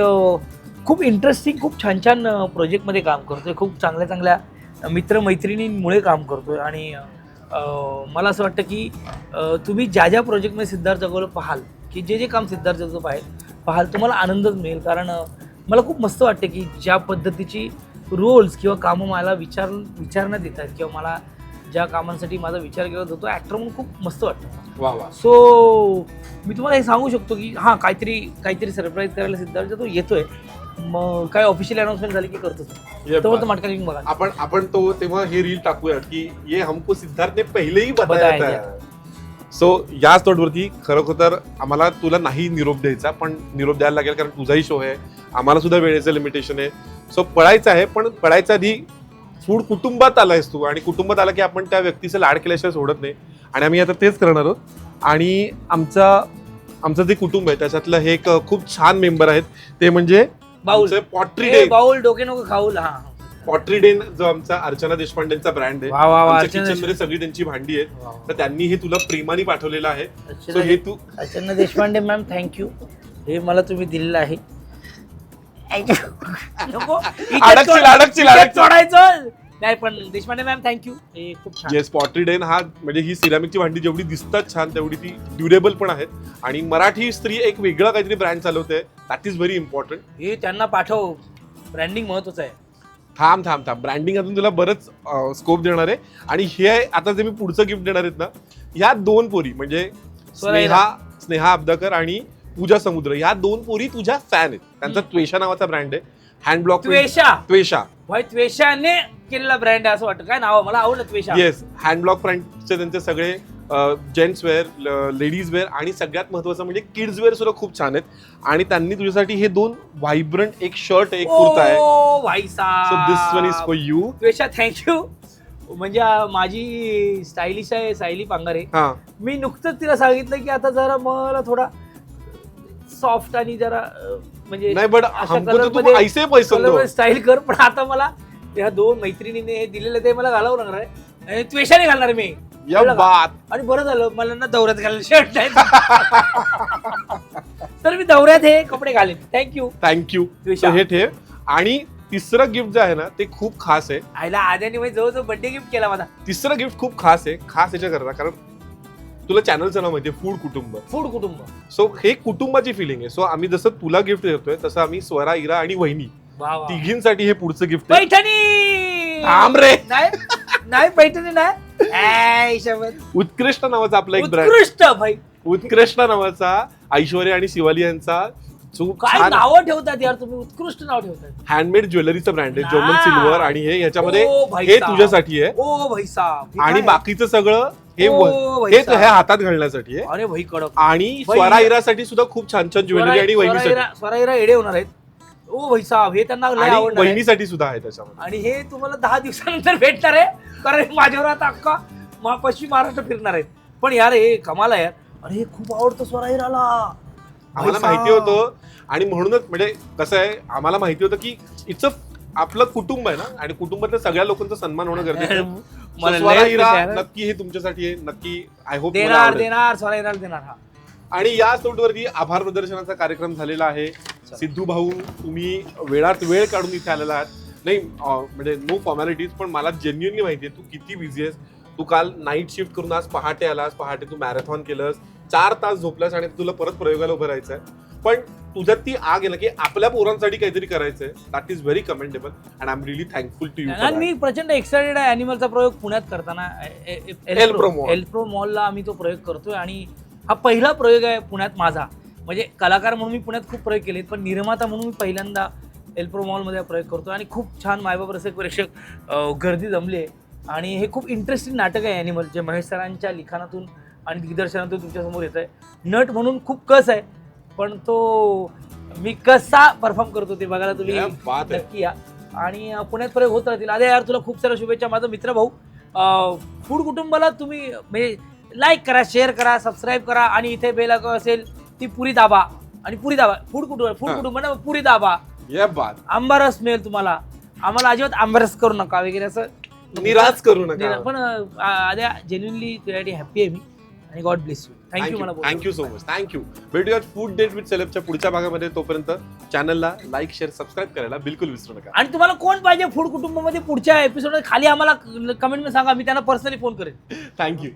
Speaker 2: खूप इंटरेस्टिंग, खूप छान छान प्रोजेक्ट मध्ये काम करतोय, खूप चांगल्या मित्रमैत्रिणींमुळे काम करतोय. आणि मला असं वाटतं की तुम्ही ज्या प्रोजेक्टमध्ये सिद्धार्थ जगवलं पाहाल, की जे काम सिद्धार्थ जगवलं पाहाल, तुम्हाला आनंदच मिळेल. कारण मला खूप मस्त वाटते की ज्या पद्धतीची रोल्स किंवा कामं मला विचारण्यात येतात, किंवा मला ज्या कामांसाठी माझा विचार केला जातो, ऍक्टर म्हणून खूप मस्त वाटतं. सो मी तुम्हाला हे सांगू शकतो की हां, काहीतरी सरप्राईज करायला सिद्धार्थ तो येतोय. मग काय ऑफिशियल अनाउन्समेंट झाली की करतो तो मटका लिंक बघा.
Speaker 1: आपण तो तेव्हा हे रील टाकूया की ये हमको सिद्धार्थ ने पहिले ही बताया था. सो याच नोटवरती खरोखर तर आम्हाला तुला नाही निरोप द्यायचा, पण निरोप द्यायला लागेल कारण तुझाही शो आहे, आम्हाला सुद्धा वेळेचं लिमिटेशन आहे. सो पळायचं आहे, पण पळायच्या आधी फूड कुटुंबात आलायस तू, आणि कुटुंबात आला की आपण त्या व्यक्तीचं लाड केल्याशिवाय सोडत नाही, आणि आम्ही आता तेच करणार आहोत. आणि आमचा आमचं जे कुटुंब आहे त्याच्यातलं हे एक खूप छान मेंबर आहेत ते म्हणजे
Speaker 2: बाउल
Speaker 1: पॉट्री
Speaker 2: ए,
Speaker 1: डेन.
Speaker 2: बाउल डोके नको खाऊल. हा
Speaker 1: पॉट्री डेन जो आमचा अर्चना देशपांडेंचा ब्रँड आहे,
Speaker 2: वा वा वा,
Speaker 1: आमच्या
Speaker 2: अर्चना
Speaker 1: किचन मध्ये सगळी त्यांची भांडी आहेत,
Speaker 2: वा.
Speaker 1: तर त्यांनी हे तुला प्रेमाने पाठवलेलं आहे.
Speaker 2: अर्चना
Speaker 1: सो हे तू
Speaker 2: अर्चना देशपांडे मॅम थँक्यू, हे मला तुम्ही दिलेलं आहे. नको
Speaker 1: अडकशील.
Speaker 2: चढायचं नाही, पण देशपांडे मॅम थँक्यू, हे खूप छान.
Speaker 1: येस, पॉट्री डेन हा म्हणजे ही सिरामिकची भांडी जेवढी दिसतात छान तेवढी ती ड्युरेबल पण आहेत. आणि मराठी स्त्री एक वेगळा काहीतरी ब्रँड चालवते, दॅट इज व्हेरी इम्पॉर्टंट.
Speaker 2: हे त्यांना पाठव, ब्रँडिंग महत्वाचं आहे.
Speaker 1: थांब ब्रँडिंग अजून तुला बरंच स्कोप देणार आहे. आणि हे आता जे मी पुढचं गिफ्ट देणार आहेत ना, ह्या 2 पोरी म्हणजे स्नेहा अब्दाकर आणि पूजा समुद्र, ह्या 2 पोरी तुझ्या फॅन आहेत. त्यांचा त्वेषा नावाचा ब्रँड आहे, हँड ब्लॉक त्वेषा
Speaker 2: भाई त्वेषाने केलेला ब्रँड आहे असं वाटतं. काय नाव मला आवडलं त्वेषा.
Speaker 1: येस, हँड ब्लॉक ब्रँडचे त्यांचे सगळे जेंट्स वेअर, लेडीज वेअर आणि सगळ्यात महत्वाचं म्हणजे किड्स वेअर सुद्धा खूप छान आहेत. आणि त्यांनी तुझ्यासाठी हे 2 व्हायब्रंट, एक शर्ट एक कुर्ता आहे.
Speaker 2: भाई
Speaker 1: so this one is for you.
Speaker 2: Tvesha thank you. म्हणजे माझी स्टायलिश आहे सायली पांगारे.
Speaker 1: हा,
Speaker 2: मी नुकतंच तिला सांगितलं की आता जरा मला थोडा सॉफ्ट आणि जरा म्हणजे
Speaker 1: नाही बट हमको तो तुम ऐसे पसंद हो.
Speaker 2: स्टाईल कर. पण आता मला ह्या 2 मैत्रिणीने हे दिलेलं ते मला घालावं लागणार आहे आणि त्वेषाने घालणार मी.
Speaker 1: या बात.
Speaker 2: आणि बरं झालं मला ना दौऱ्यात घालायला शर्ट नाही, तर मी दौऱ्यात हे कपडे घालेन.
Speaker 1: थँक्यू. हे ठेव. आणि तिसरं गिफ्ट जे आहे ना ते खूप खास आहे.
Speaker 2: आईला आद्याने म्हणजे जवळजवळ बर्थडे गिफ्ट केला माझा.
Speaker 1: तिसरं गिफ्ट खूप खास आहे, खास याच्याकरता कारण तुला चॅनलचं नाव माहितीये, फूड कुटुंब. सो हे कुटुंबाची फिलिंग आहे. सो आम्ही जसं तुला गिफ्ट देतोय तसं आम्ही स्वरा, इरा आणि वहिनी तिघींसाठी हे पुढचं गिफ्ट आहे.
Speaker 2: पैठणी.
Speaker 1: थांब रे.
Speaker 2: नाही पैठणी नाही,
Speaker 1: उत्कृष्ट नावाचा आपला एक ब्रँड,
Speaker 2: उत्कृष्ट भाई,
Speaker 1: उत्कृष्ट नावाचा ऐश्वर्या आणि शिवाली यांचा
Speaker 2: काय नावं ठेवतात यार तुम्ही, उत्कृष्ट नाव ठेवतात.
Speaker 1: हँडमेड ज्वेलरीचं ब्रँड आहे, जर्मन सिल्वर. आणि हे ह्याच्यामध्ये
Speaker 2: ओ भाई
Speaker 1: हे
Speaker 2: साहब.
Speaker 1: तुझ्यासाठी आहे.
Speaker 2: ओ भाई साहब.
Speaker 1: आणि बाकीचं सगळं हे
Speaker 2: ओ भाई
Speaker 1: हे
Speaker 2: साहब.
Speaker 1: ह्या हातात घालण्यासाठी आहे.
Speaker 2: अरे भाई कडक.
Speaker 1: आणि
Speaker 2: भाई.
Speaker 1: स्वरा इरासाठी सुद्धा खूप छान छान ज्वेलरी आणि वहिनीसाठी.
Speaker 2: स्वराईरा एडे होणार आहेत. ओ भाई साहब, हे त्यांना लय
Speaker 1: आणि
Speaker 2: आवडणार आहे.
Speaker 1: वहिनीसाठी सुद्धा आहे त्याच्यामध्ये.
Speaker 2: आणि हे तुम्हाला 10 दिवसानंतर भेटणार आहे, कारण माझ्यावर आता अख्खा पश्चिम महाराष्ट्र फिरणार आहेत. पण यार हे कमाल आहे यार. अरे हे खूप आवडतं स्वराईराला.
Speaker 1: आम्हाला माहिती होतं आणि म्हणूनच म्हणजे कसं आहे, आम्हाला माहिती होतं की इट्स आपलं कुटुंब आहे ना, आणि कुटुंबातल्या सगळ्या लोकांचा सन्मान होणं गरजेचं आहे.
Speaker 2: मला
Speaker 1: So, स्वरा
Speaker 2: लय
Speaker 1: इरा
Speaker 2: खुश आहे.
Speaker 1: नक्की हे तुमच्यासाठी आहे, नक्की. आय होप
Speaker 2: देणार स्वराईराला देणार. हा
Speaker 1: आणि या नोटवरती आभार प्रदर्शनाचा कार्यक्रम झालेला आहे. सिद्धू भाऊ, तुम्ही वेळात वेळ काढून इथे आलेला आहात. नाही म्हणजे नो फॉर्मॅलिटीज, पण मला जेन्युअनली माहिती आहे तू किती बिझी आहेस. तू काल नाईट शिफ्ट करून आज पहाटे आलास, पहाटे तू मॅरेथॉन केलंस, 4 तास झोपलास आणि तुला परत प्रयोगाला उभं राहायचंय. पण तुझ्यात ती आग आहे ना की आपल्या पोरांसाठी काहीतरी करायचंय. That is very commendable and I am really thankful to you.
Speaker 2: मी प्रचंड एक्साइटेड आहे अॅनिमलचा प्रयोग पुण्यात करताना. एल्प्रो मॉलला आम्ही तो प्रयोग करतोय आणि हा पहिला प्रयोग आहे पुण्यात माझा. म्हणजे कलाकार म्हणून मी पुण्यात खूप प्रयोग केलेत, पण निर्माता म्हणून मी पहिल्यांदा एल्प्रो मॉलमध्ये प्रयोग करतो. आणि खूप छान मायबाप रसिक प्रेक्षक गर्दी जमली आहे. आणि हे खूप इंटरेस्टिंग नाटक आहे ॲनिमल, जे महेश सरांच्या लिखाणातून आणि दिग्दर्शनातून तुमच्यासमोर येत आहे. नट म्हणून खूप कस आहे, पण तो मी कसा परफॉर्म करतो ते बघायला तुम्ही नक्की या. आणि पुण्यात प्रयोग होत राहतील. अरे यार तुला खूप साऱ्या शुभेच्छा. माझा मित्र भाऊ फूड कुटुंबाला तुम्ही म्हणजे लाईक करा, शेअर करा, सबस्क्राईब करा आणि इथे बेल आयकॉन असेल ती पुरी दाबा. आणि पुरी दाबा, फूड कुटुंब ना पुरी दाबा. आंबारस मिळेल तुम्हाला. आम्हाला अजिबात आंबारस करू नका वगैरे असं
Speaker 1: निराश करू नका.
Speaker 2: पण आद्या जेन्युइनली तुझ्यासाठी हॅप्पी आहे मी. आणि God bless you.
Speaker 1: Thank you so much. Thank you. भेटूया फूड डेट विथ सेलेबच्या पुढच्या भागामध्ये. तोपर्यंत चॅनलला लाईक, शेअर, सबस्क्राईब करायला बिलकुल विसरू नका.
Speaker 2: आणि तुम्हाला कोण पाहिजे फूड कुटुंबामध्ये पुढच्या एपिसोड खाली आम्हाला कमेंट मध्ये सांगा, मी त्यांना पर्सनली फोन करेन.
Speaker 1: थँक्यू.